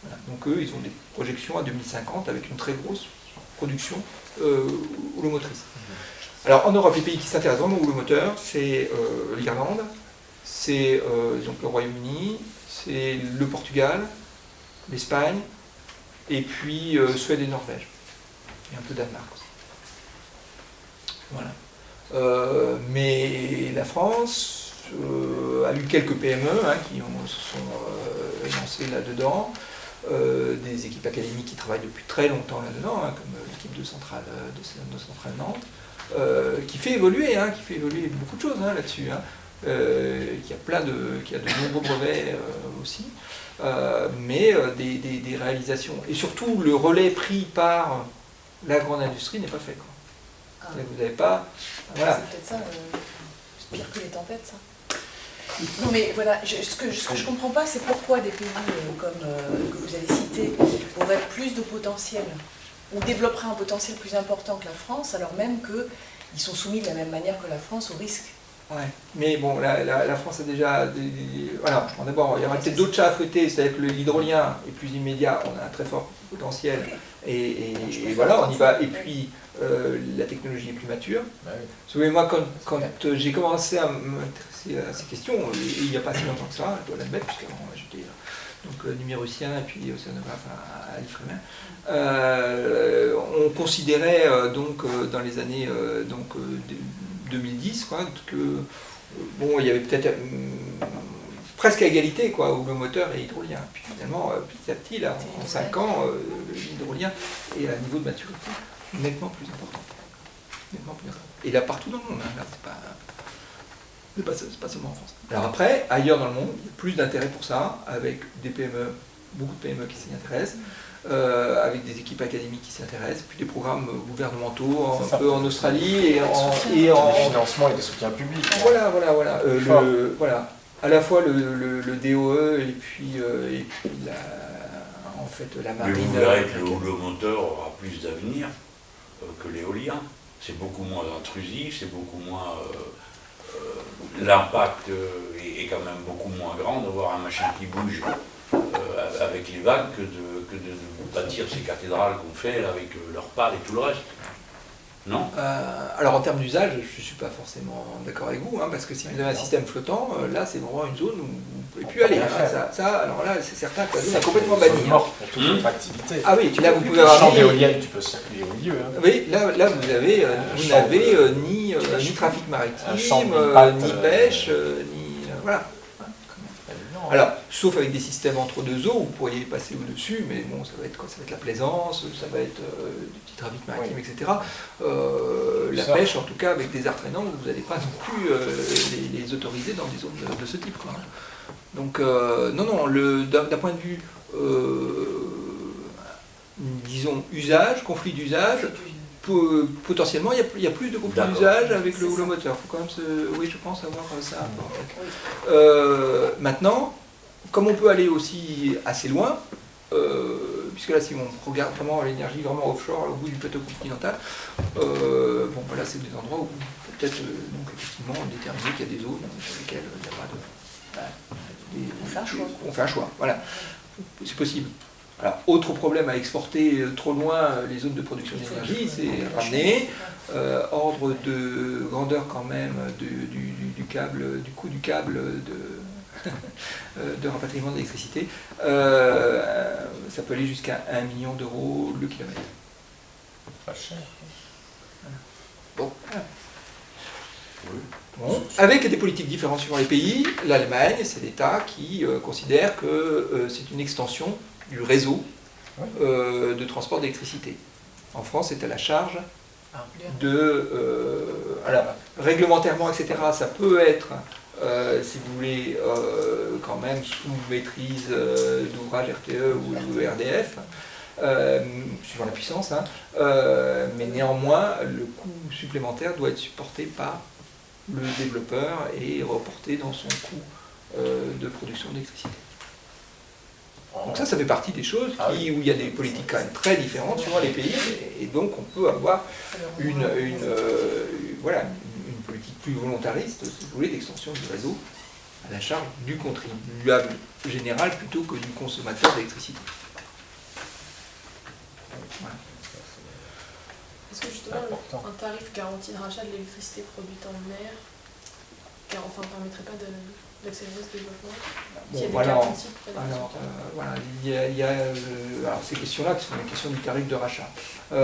Voilà. Donc eux, ils ont des projections à 2050 avec une très grosse production houlomotrice. Alors en Europe, les pays qui s'intéressent vraiment au houlomoteur, c'est l'Irlande, c'est donc le Royaume-Uni, c'est le Portugal, l'Espagne, et puis Suède et Norvège. Et un peu Danemark aussi. Voilà. Mais la France a eu quelques PME qui se sont lancées là-dedans. Des équipes académiques qui travaillent depuis très longtemps là-dedans, comme l'équipe de Centrale Nantes, qui fait évoluer beaucoup de choses là-dessus, qui a de nombreux brevets aussi, mais des réalisations. Et surtout, le relais pris par la grande industrie n'est pas fait. Quoi. Vous n'avez pas... Voilà. C'est peut-être ça, pire que les tempêtes, ça. Non mais voilà, ce que je comprends pas, c'est pourquoi des pays comme que vous avez cités auraient plus de potentiel, ou développeraient un potentiel plus important que la France, alors même qu'ils sont soumis de la même manière que la France au risque. Ouais, mais bon, la France a déjà... Voilà, d'abord, il y aura peut-être d'autres chats à fouetter, c'est-à-dire que l'hydrolien est plus immédiat, on a un très fort potentiel, et voilà, on y va, et puis la technologie est plus mature. Bah oui. Vous savez, moi, quand j'ai commencé à m'intéresser à ces questions, il n'y a pas si longtemps que ça, je dois l'admettre, puisqu'avant j'étais donc numéricien et puis océanographe à l'IFREMER, on considérait donc dans les années 2010 que bon, il y avait peut-être presque à égalité où le moteur et hydrolien. Puis finalement, petit à petit, là, en 5 ans, l'hydrolien est à un niveau de maturité nettement plus important. Et là, partout dans le monde, là, c'est pas seulement en France. Alors après, ailleurs dans le monde, il y a plus d'intérêt pour ça, avec des PME, beaucoup de PME qui s'y intéressent, avec des équipes académiques qui s'y intéressent, puis des programmes gouvernementaux un peu en Australie et en financement et des soutiens publics. Voilà. Voilà. À la fois le DOE et puis la marine. Mais vous verrez que le houlomoteur aura plus d'avenir que l'éolien. C'est beaucoup moins intrusif, c'est beaucoup moins... l'impact est quand même beaucoup moins grand d'avoir un machin qui bouge avec les vagues que de bâtir ces cathédrales qu'on fait là, avec leurs pales et tout le reste. Non? Alors en termes d'usage, je ne suis pas forcément d'accord avec vous, hein, parce que si vous avez un système flottant, là c'est vraiment une zone où vous ne pouvez plus aller. Hein, alors là, c'est certain que la zone est complètement bannie. Morte pour toute notre activité. Ah oui, là vous pouvez Un avoir champ d'éoliennes, tu peux circuler au milieu. Hein. Oui, là vous avez, vous n'avez ni trafic maritime, ni pêche, ni voilà. Alors, sauf avec des systèmes entre deux eaux, vous pourriez passer au-dessus, mais bon, ça va être quoi? Ça va être la plaisance, ça va être du petit trafic maritime, etc. La pêche, en tout cas, avec des arts traînants, vous n'allez pas non plus les autoriser dans des zones de ce type, quoi. Donc, non, d'un point de vue, disons, usage, conflit d'usage, potentiellement, il y a plus de conflits d'usage avec le moteur. Il faut quand même oui, je pense avoir ça. En fait. Maintenant, comme on peut aller aussi assez loin, puisque là, si on regarde vraiment l'énergie vraiment offshore, au bout du plateau continental, bon, voilà, c'est des endroits où on peut peut-être donc effectivement déterminer qu'il y a des zones sur lesquelles il n'y a pas de... on fait un choix. Voilà, c'est possible. Alors, autre problème à exporter trop loin les zones de production d'énergie, c'est ramener, ordre de grandeur quand même du câble, du coût du câble de rapatriement d'électricité, ça peut aller jusqu'à 1 million d'euros le kilomètre. Pas cher. Bon. Bon. Avec des politiques différentes suivant les pays, l'Allemagne, c'est l'État qui considère que c'est une extension du réseau de transport d'électricité. En France, c'est à la charge de... alors, réglementairement, etc., ça peut être, si vous voulez, quand même sous maîtrise d'ouvrage RTE ou RDF, suivant la puissance, hein, mais néanmoins, le coût supplémentaire doit être supporté par le développeur et reporté dans son coût de production d'électricité. Donc ça fait partie des choses où il y a des politiques quand même très différentes suivant les pays, et donc on peut avoir une politique plus volontariste, si vous voulez, d'extension du réseau à la charge du contribuable général plutôt que du consommateur d'électricité. Voilà. Est-ce que justement un tarif garanti de rachat de l'électricité produite en mer ne permettrait pas d'accélérer ce développement? Bon, voilà, alors ces questions-là, qui sont les questions du tarif de rachat, il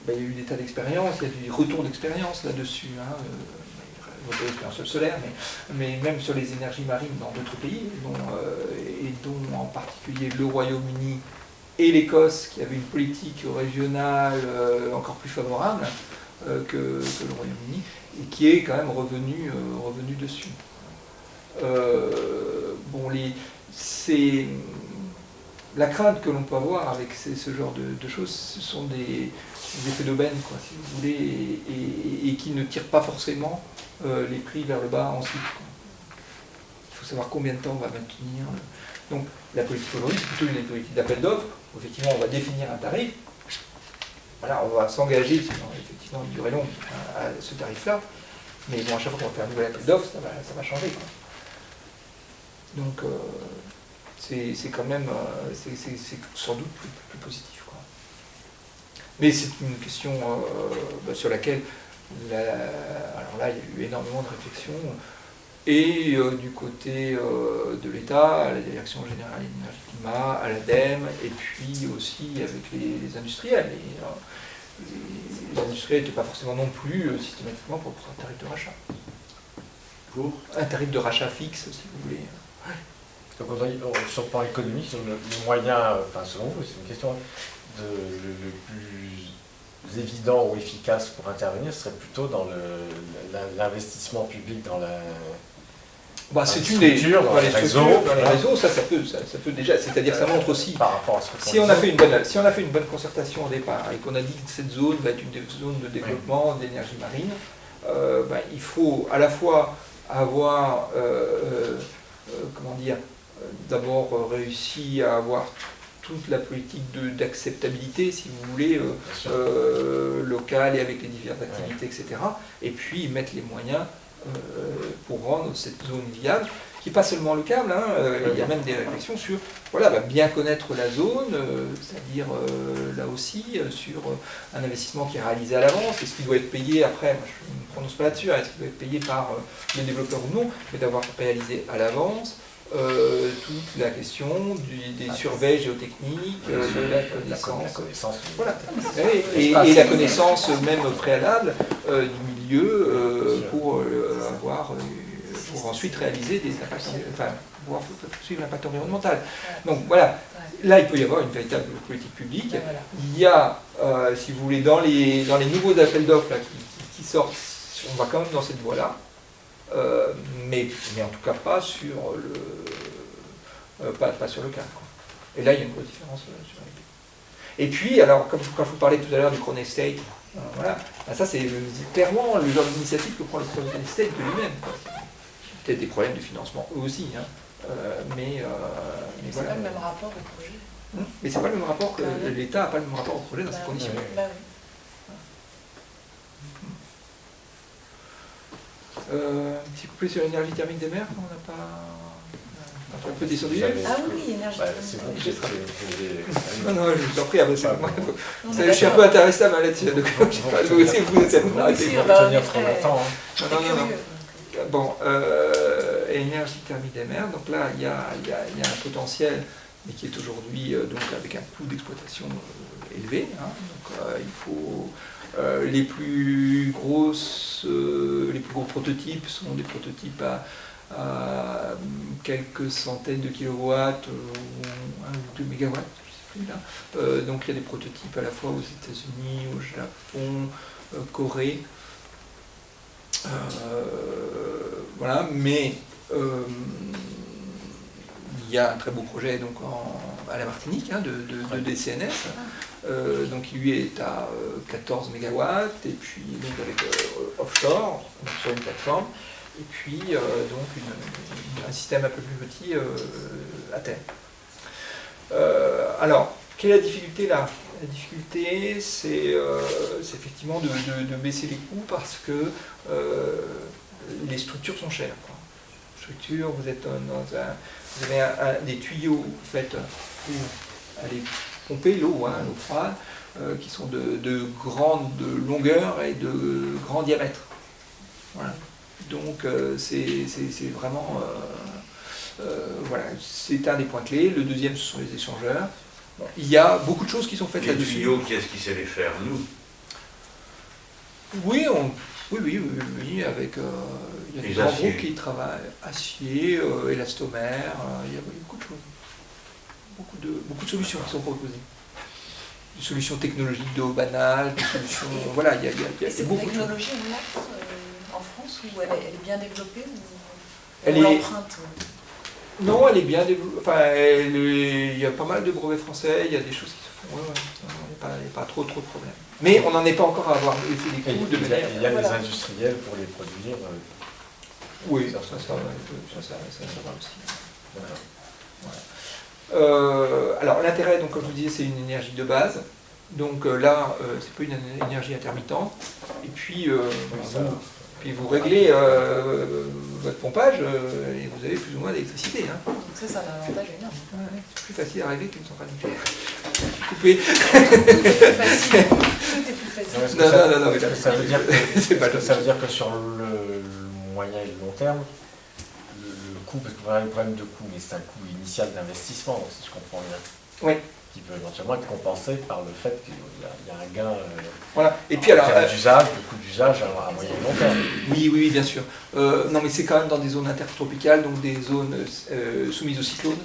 y a eu des tas d'expériences, il y a des retours d'expérience là-dessus, retours d'expérience solaire, mais même sur les énergies marines dans d'autres pays, dont en particulier le Royaume-Uni et l'Écosse, qui avaient une politique régionale encore plus favorable que le Royaume-Uni, et qui est quand même revenu dessus. La crainte que l'on peut avoir avec ce genre de choses, ce sont des effets d'aubaine, si vous voulez, et qui ne tirent pas forcément les prix vers le bas ensuite. Il faut savoir combien de temps on va maintenir. Donc la politique aujourd'hui, c'est plutôt une politique d'appel d'offres, où effectivement on va définir un tarif. Voilà, on va s'engager, effectivement, une durée longue à ce tarif-là, mais bon, à chaque fois qu'on va faire un nouvel appel d'offres, ça va changer, quoi. Donc, c'est quand même, c'est sans doute plus positif, quoi. Mais c'est une question sur laquelle, alors là, il y a eu énormément de réflexions, et du côté de l'État, à la Direction Générale Énergie Climat, à l'ADEME, et puis aussi avec les industriels. Les industriels n'étaient pas forcément non plus systématiquement pour un tarif de rachat. Pour un tarif de rachat fixe, si vous voulez. Donc, sur le plan économique, sur le moyen, selon vous, c'est une question le plus évident ou efficace pour intervenir, ce serait plutôt dans l'investissement public dans la... c'est une des structures, dans les réseaux, ça peut déjà, c'est-à-dire ça montre aussi, par rapport à ce que si on a fait une bonne concertation au départ et qu'on a dit que cette zone va être une zone de développement d'énergie marine, il faut à la fois avoir, d'abord réussi à avoir toute la politique d'acceptabilité, si vous voulez, locale et avec les diverses activités, etc. Et puis mettre les moyens pour rendre cette zone viable, qui n'est pas seulement le câble, hein, il y a même des réflexions sur voilà, bien connaître la zone, c'est-à-dire là aussi sur un investissement qui est réalisé à l'avance, est-ce qu'il doit être payé après, moi, je ne me prononce pas là-dessus, est-ce qu'il doit être payé par le développeur ou non, mais d'avoir réalisé à l'avance toute la question des surveys géotechniques, de la connaissance, voilà. Et la connaissance même préalable du milieu pour ensuite réaliser des impacts, enfin pouvoir suivre l'impact environnemental. Donc voilà, là il peut y avoir une véritable politique publique. Il y a, si vous voulez, dans les nouveaux appels d'offres qui sortent, on va quand même dans cette voie-là. Mais en tout cas pas sur pas sur le cadre. Et là, il y a une grosse différence sur les pays. Et puis, alors, quand je vous parlais tout à l'heure du Crown Estate, voilà, ça c'est clairement le genre d'initiative que prend le Crown Estate de lui-même. Peut-être des problèmes de financement, eux aussi, hein. Mais c'est voilà. pas le même rapport au projet. Mais c'est pas le même rapport que l'État n'a pas le même rapport au projet dans ces conditions. Un petit couplet sur l'énergie thermique des mers, on n'a pas un peu descendu. Ah oui, énergie thermique. Non, je vous en prie, je suis un peu intéressable là-dessus, donc je sais pas, vous aussi, vous êtes arrêté. On va tenir trop longtemps. Non. Bon, énergie thermique des mers, donc là, il y a un potentiel, mais qui est aujourd'hui donc avec un coût d'exploitation élevé. Hein, donc il faut... les plus gros prototypes sont des prototypes à quelques centaines de kilowatts, 1 ou 2 mégawatts, je ne sais plus là. Donc il y a des prototypes à la fois aux États-Unis, au Japon, Corée. Voilà, mais il y a un très beau projet donc, à la Martinique hein, de DCNS, donc qui lui est à 14 MW, et puis donc, avec offshore, donc, sur une plateforme, et puis donc un système un peu plus petit à terre. Alors, quelle est la difficulté là? La difficulté, c'est effectivement de baisser les coûts parce que les structures sont chères. Quoi. Structure, vous êtes vous avez des tuyaux faites pour aller pomper l'eau, hein, l'eau froide, qui sont de grande longueur et de grand diamètre. Voilà. Donc c'est vraiment voilà, c'est un des points clés. Le deuxième, ce sont les échangeurs. Bon, il y a beaucoup de choses qui sont faites là-dessus. Les tuyaux, qui est-ce qui sait les faire? Nous? Oui, avec il y a des grands groupes qui travaillent, acier, élastomère, il y a beaucoup de choses. Beaucoup de solutions qui sont proposées. Des solutions technologiques d'eau banale, des solutions. Voilà, il y a beaucoup de choses. Cette technologie, en France, où elle est bien développée ou elle on l'emprunte? Non, elle est bien développée. Enfin, il y a pas mal de brevets français, il y a des choses qui se font. Il n'y a pas trop de problèmes. Mais on n'en est pas encore à avoir fait des coûts de manière. Il y a des industriels pour les produire. Oui, ça va aussi. Voilà. Alors l'intérêt, donc, comme je vous disais, c'est une énergie de base. Donc là, c'est pas une énergie intermittente. Et puis, vous réglez votre pompage et vous avez plus ou moins d'électricité. Hein. Donc ça, c'est un avantage énorme. C'est plus facile à régler qu'une centrale nucléaire. Coupé. Tout est facile. Tout est plus facile. Non, ça veut dire que sur le moyen et le long terme, le coût, parce qu'on a un problème de coût, mais c'est un coût initial d'investissement, si je comprends bien. Oui. Qui peut éventuellement être compensé par le fait qu'il y a un gain voilà. Et puis, alors, d'usage, le coût d'usage à moyen et long terme. Oui, bien sûr. Non, mais c'est quand même dans des zones intertropicales, donc des zones soumises au cyclone.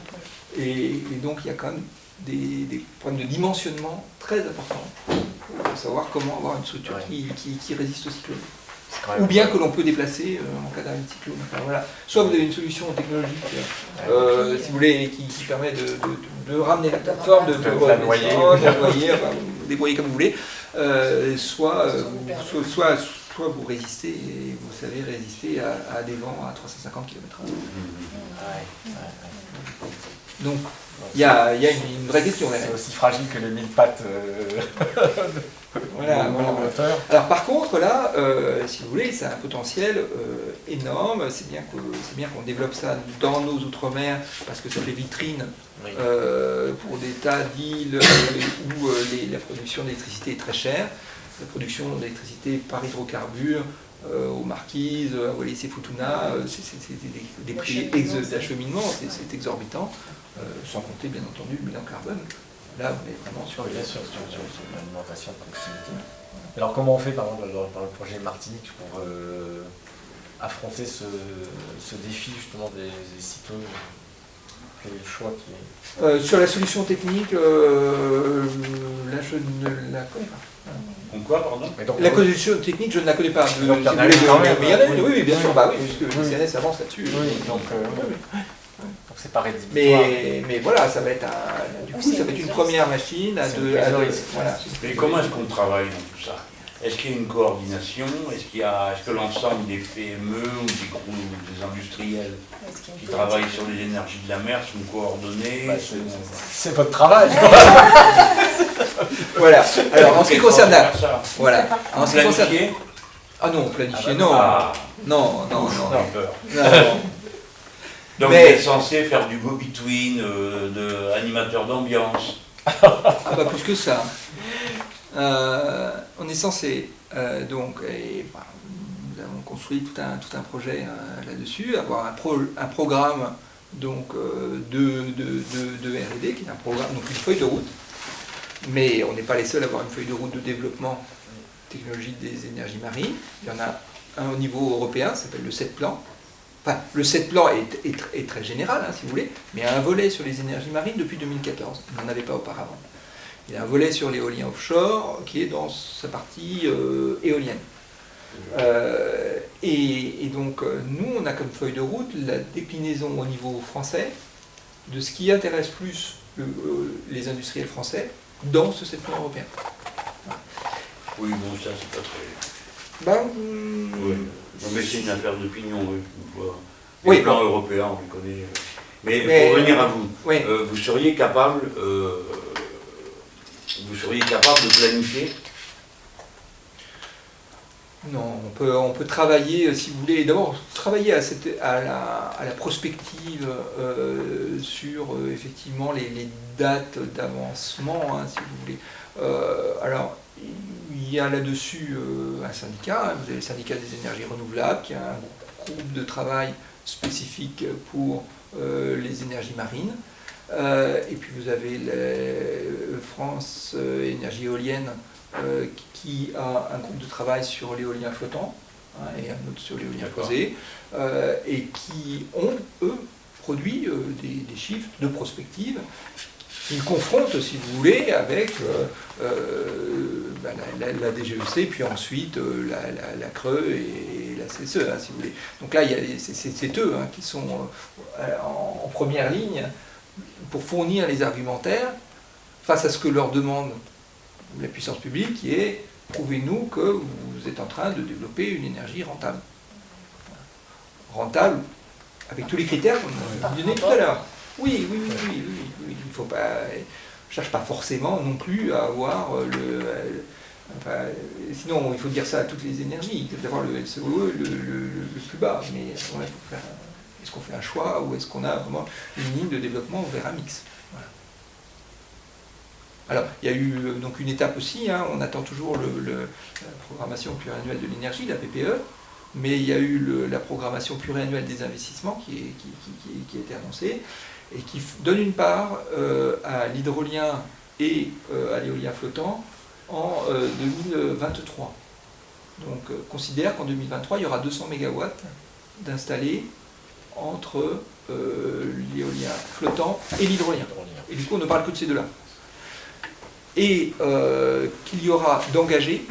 Et donc, il y a quand même des problèmes de dimensionnement très importants pour savoir comment avoir une structure qui résiste au cyclone. Ou bien que l'on peut déplacer en cas d'arrêt de cyclone. Enfin, voilà. Soit vous avez une solution technologique, si vous voulez, qui permet de ramener la plateforme, de la noyer, vous débrouiller comme vous voulez, soit vous résistez et vous savez résister à des vents à 350 km/h. Donc, il y a une vraie question. C'est aussi fragile que les 1000 pattes. Voilà, voilà. moteur. Alors par contre, là, si vous voulez, ça a un potentiel énorme. C'est bien qu'on développe ça dans nos outre-mer, parce que ça fait vitrine Oui. pour des tas d'îles où la production d'électricité est très chère. La production d'électricité par hydrocarbures, aux Marquises, à Wallis et Futuna, c'est des prix d'acheminement, c'est exorbitant, sans compter bien entendu le bilan carbone. Là, on est vraiment sur Bien sûr, sur l'alimentation de proximité. Alors comment on fait par exemple dans le projet Martinique pour affronter ce défi justement des cyclones? Quel est le choix qui est... Sur la solution technique, là je ne la connais pas. Donc quoi, pardon? La solution technique, je ne la connais pas. Donc, il y en a une quand même. Mais il y en a une, oui, bien sûr, Oui. bah oui, puisque le CNS avance là-dessus. Oui, donc c'est pas rédhibitoire. Mais voilà, ça va être du coup, ça va être une première machine à C'est deux. une prise de risque. Voilà. Mais comment est-ce qu'on travaille dans tout ça? Est-ce qu'il y a une coordination? Est-ce que l'ensemble des PME ou des groupes, des industriels qui travaillent sur les énergies de la mer sont coordonnés? C'est votre travail. Voilà. Alors en ce qui concerne la... ça, Voilà. En ce qui concerne... planifier? Ah non, planifier, Ah bah, non. Ah, Non. j'ai peur. Non. Donc Mais- vous êtes censé faire du go-between, de animateur d'ambiance. Ah bah plus que ça. On est censé, donc, nous avons construit tout un projet là-dessus, avoir un programme donc, de R&D, qui est un programme, donc une feuille de route. Mais on n'est pas les seuls à avoir une feuille de route de développement technologique des énergies marines. Il y en a un au niveau européen, ça s'appelle le 7 plan. Enfin, le 7 plan est très général, hein, si vous voulez, mais il y a un volet sur les énergies marines depuis 2014. Il n'en avait pas auparavant. Il y a un volet sur l'éolien offshore qui est dans sa partie éolienne. Et donc, nous, on a comme feuille de route la déclinaison au niveau français de ce qui intéresse plus les industriels français dans ce 7 plan européen. Oui, bon, ça c'est pas très... Ben, Oui. Non, mais c'est une affaire d'opinion, oui. Oui, Le plan bon. européen, on le connaît. Mais Mais- pour revenir à vous, oui. vous seriez capable de planifier? Non, on peut travailler, si vous voulez, d'abord travailler à la prospective sur effectivement les dates d'avancement, hein, si vous voulez. Alors, il y a là-dessus un syndicat, hein, vous avez le syndicat des énergies renouvelables, qui a un groupe de travail spécifique pour les énergies marines. Et puis vous avez France Énergie Éolienne, qui a un groupe de travail sur l'éolien flottant, hein, et un autre sur l'éolien posé, et qui ont, eux, produit des chiffres de prospective qu'ils confrontent, si vous voulez, avec la DGEC, puis ensuite la CRE et la CSE, hein, si vous voulez. Donc là, c'est eux, hein, qui sont en première ligne pour fournir les argumentaires face à ce que leur demande la puissance publique, qui est « prouvez-nous que vous êtes en train de développer une énergie rentable ». Rentable avec tous les critères qu'on a donnés tout à l'heure. Oui. Il ne faut pas... Je cherche pas forcément non plus à avoir enfin, sinon, il faut dire ça à toutes les énergies, d'avoir le LCOE le plus bas. Mais voilà, est-ce qu'on fait un choix ou est-ce qu'on a vraiment une ligne de développement vers un mix? Voilà. Alors, il y a eu donc une étape aussi, hein, on attend toujours la programmation pluriannuelle de l'énergie, la PPE, mais il y a eu la programmation pluriannuelle des investissements qui a été annoncée et qui donne une part à l'hydrolien et à l'éolien flottant en 2023. Donc, considère qu'en 2023, il y aura 200 MW d'installés entre l'éolien flottant et l'hydrolien. Et du coup, on ne parle que de ces deux-là. Et qu'il y aura d'engagés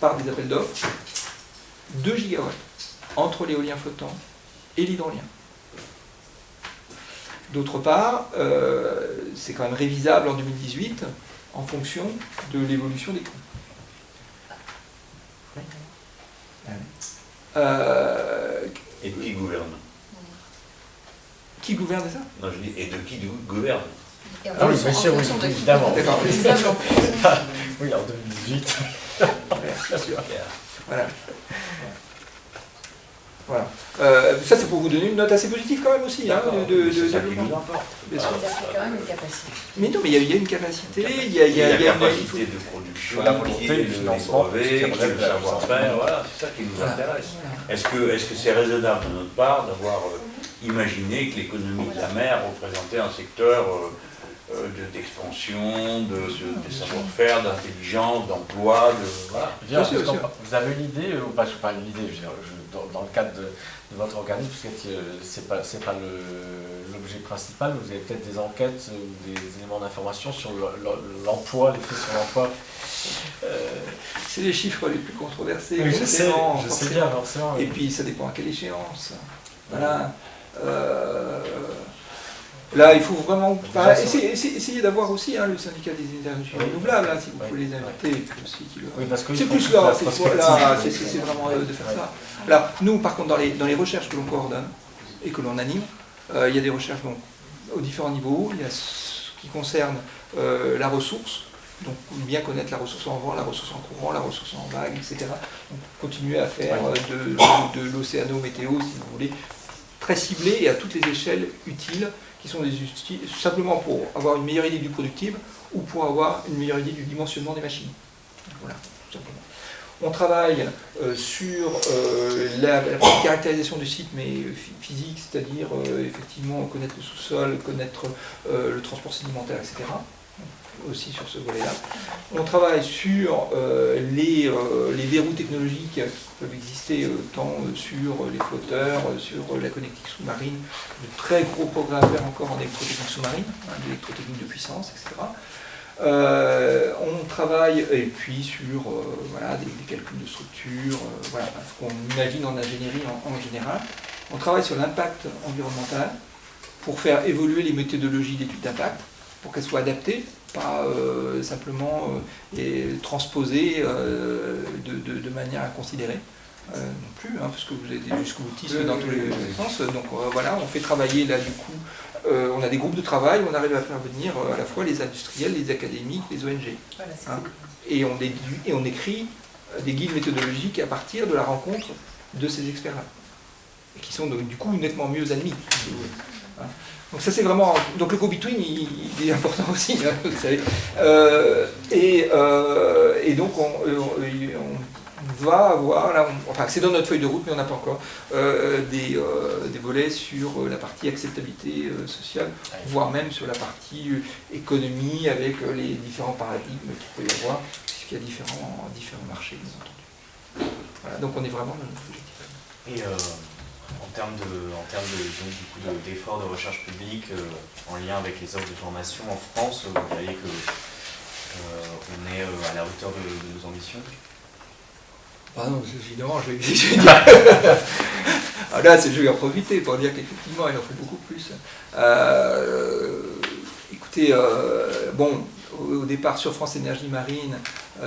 par des appels d'offres 2 gigawatts entre l'éolien flottant et l'hydrolien. D'autre part, c'est quand même révisable en 2018 en fonction de l'évolution des coûts. Et de qui gouverne? Qui gouverne ça? Non, je dis, et de qui gouverne? Et en Ah oui, fonction- bien sûr, en oui, fonction de- évidemment. D'accord. Oui, en 2018. c'est sûr. Voilà. Voilà. Ça, c'est pour vous donner une note assez positive quand même aussi. Hein, c'est ça qui nous importe. Bien sûr. Il y a quand même une capacité. Mais non, mais il y a une capacité, il y a la une capacité de production, la volonté, le les financement, brevets, qui relève le de la savoir-faire, voilà, c'est ça qui nous intéresse. Est-ce que c'est raisonnable de notre part d'avoir imaginé que l'économie de la mer représentait un secteur d'expansion, de savoir-faire, d'intelligence, d'emploi, voilà. Bien sûr, bien sûr. Vous avez une idée, ou pas, enfin une idée, je veux dire, dans le cadre de votre organisme, parce que c'est pas l'objet principal, vous avez peut-être des enquêtes ou des éléments d'information sur l'emploi, l'effet sur l'emploi. C'est les chiffres les plus controversés. Oui, je sais bien, forcément. forcément. Et puis ça dépend à quelle échéance. Voilà. Là, il faut vraiment essayer d'avoir aussi le syndicat des énergies renouvelables, si vous pouvez les inviter. C'est plus là, c'est vraiment de faire ça. Alors, nous, par contre, dans les recherches que l'on coordonne et que l'on anime, il y a des recherches aux différents niveaux. Il y a ce qui concerne la ressource, donc bien connaître la ressource en vent, la ressource en courant, la ressource en vague, etc. Donc, continuer à faire de l'océano-météo, si vous voulez, très ciblé et à toutes les échelles utiles, qui sont des outils simplement pour avoir une meilleure idée du productible ou pour avoir une meilleure idée du dimensionnement des machines. Voilà, tout simplement. On travaille sur la caractérisation du site, mais physique, c'est-à-dire effectivement connaître le sous-sol, connaître le transport sédimentaire, etc. Aussi sur ce volet-là. On travaille sur les verrous technologiques qui peuvent exister tant sur les flotteurs, sur la connectique sous-marine, de très gros progrès à faire encore en électrotechnique sous-marine, l'électrotechnique de puissance, etc. On travaille et puis sur des calculs de structure, ce qu'on imagine en ingénierie en général. On travaille sur l'impact environnemental pour faire évoluer les méthodologies d'études d'impact, pour qu'elles soient adaptées, pas simplement transposées de manière inconsidérée non plus, parce que vous avez jusqu'au boutisme dans tous les sens. Donc voilà, on fait travailler là du coup, on a des groupes de travail, on arrive à faire venir à la fois les industriels, les académiques, les ONG. Voilà, et on écrit des guides méthodologiques à partir de la rencontre de ces experts-là, et qui sont du coup nettement mieux admis. Donc ça c'est vraiment... Donc le go-between, il est important aussi, vous savez. Et donc on va avoir, là, enfin c'est dans notre feuille de route, mais on n'a pas encore, des volets sur la partie acceptabilité sociale, voire même sur la partie économie, avec les différents paradigmes qu'il peut y avoir, puisqu'il y a différents marchés, bien entendu. Voilà, donc on est vraiment dans notre objectif. Et en termes d'efforts de recherche publique en lien avec les offres de formation en France, vous diriez que on est à la hauteur de nos ambitions? Ah non, évidemment, je vais dire. Ah là, c'est le jeu en profiter pour dire qu'effectivement, il en faut beaucoup plus. Écoutez, au départ, sur France Énergie Marine,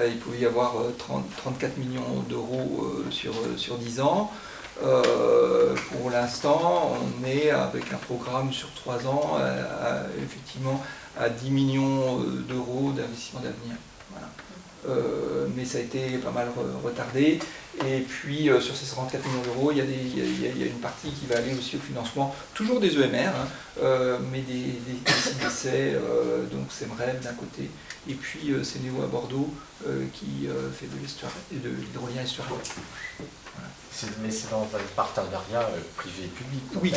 il pouvait y avoir 34 millions d'euros sur 10 ans. Pour l'instant, on est avec un programme sur 3 ans, effectivement, à 10 millions d'euros d'investissement d'avenir. Voilà. Mais ça a été pas mal retardé. Et puis, sur ces 34 millions d'euros, il y a une partie qui va aller aussi au financement, toujours des EMR, mais des sites d'essai, donc CEMREV d'un côté, et puis Sénéo à Bordeaux, qui fait de l'hydrolien estuarien. Voilà. Mais c'est dans un partenariat privé-public. Oui.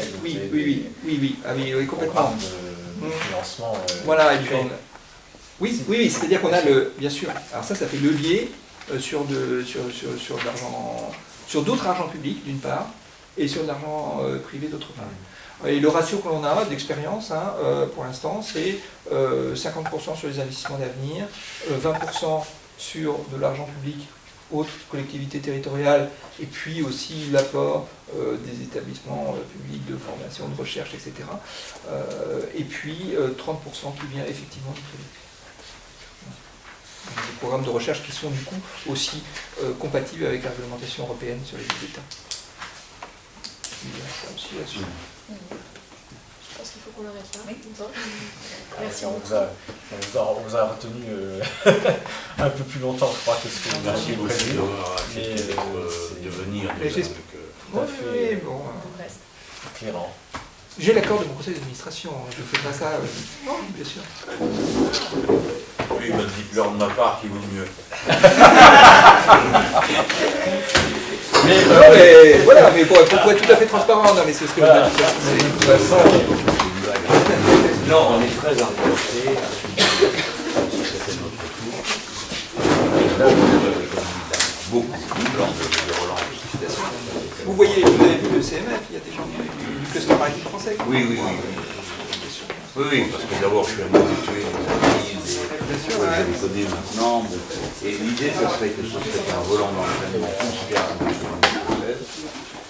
Ah oui, complètement. De financement. Voilà, et puis oui, c'est-à-dire qu'on a bien sûr, alors ça fait levier sur d'autres argents publics d'une part, et sur de l'argent privé d'autre part. Et le ratio que l'on a d'expérience, pour l'instant, c'est 50% sur les investissements d'avenir, 20% sur de l'argent public, autres collectivités territoriales, et puis aussi l'apport des établissements publics de formation, de recherche, etc. Et puis 30% qui vient effectivement du privé. Des programmes de recherche qui sont du coup aussi compatibles avec la réglementation européenne sur les aides d'État. Il y a ça aussi là-dessus. Je pense qu'il faut On arrête là. Oui. Merci On beaucoup. on vous a retenu un peu plus longtemps, je crois, que ce que vous Merci aviez beaucoup prévu. d'avoir Mais, accepté de venir. Et déjà, j'espère- Tout à Oui, fait. oui, bon. Brest. Éclairant. J'ai l'accord de mon conseil d'administration, hein, je ne fais pas ça. Non, bien sûr. Oui, bah, dites-leur de ma part qu'il vaut mieux. Mais, Non, mais voilà, mais pour être tout à fait transparent, non, mais c'est ce que Voilà. je veux dire. de toute façon, Non, on est très intéressés à ce que c'était notre tour. Beaucoup de relance. Vous voyez, vous avez vu le CMF, il y a des gens du cluster maritime français. Oui, oui, oui. Oui, oui, parce que d'abord, je suis un habitué des amis, je les connais maintenant. Et l'idée, ce serait que ce serait un volant d'entraînement considérable sur l'année française.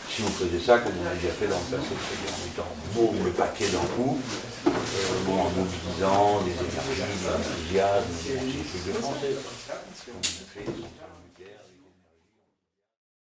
Si on faisait ça, comme on a déjà fait dans le passé, c'est-à-dire en mettant beaucoup le paquet d'un coup, en mobilisant les énergies, l'enthousiasme, les trucs de français. Ce qu'on a fait,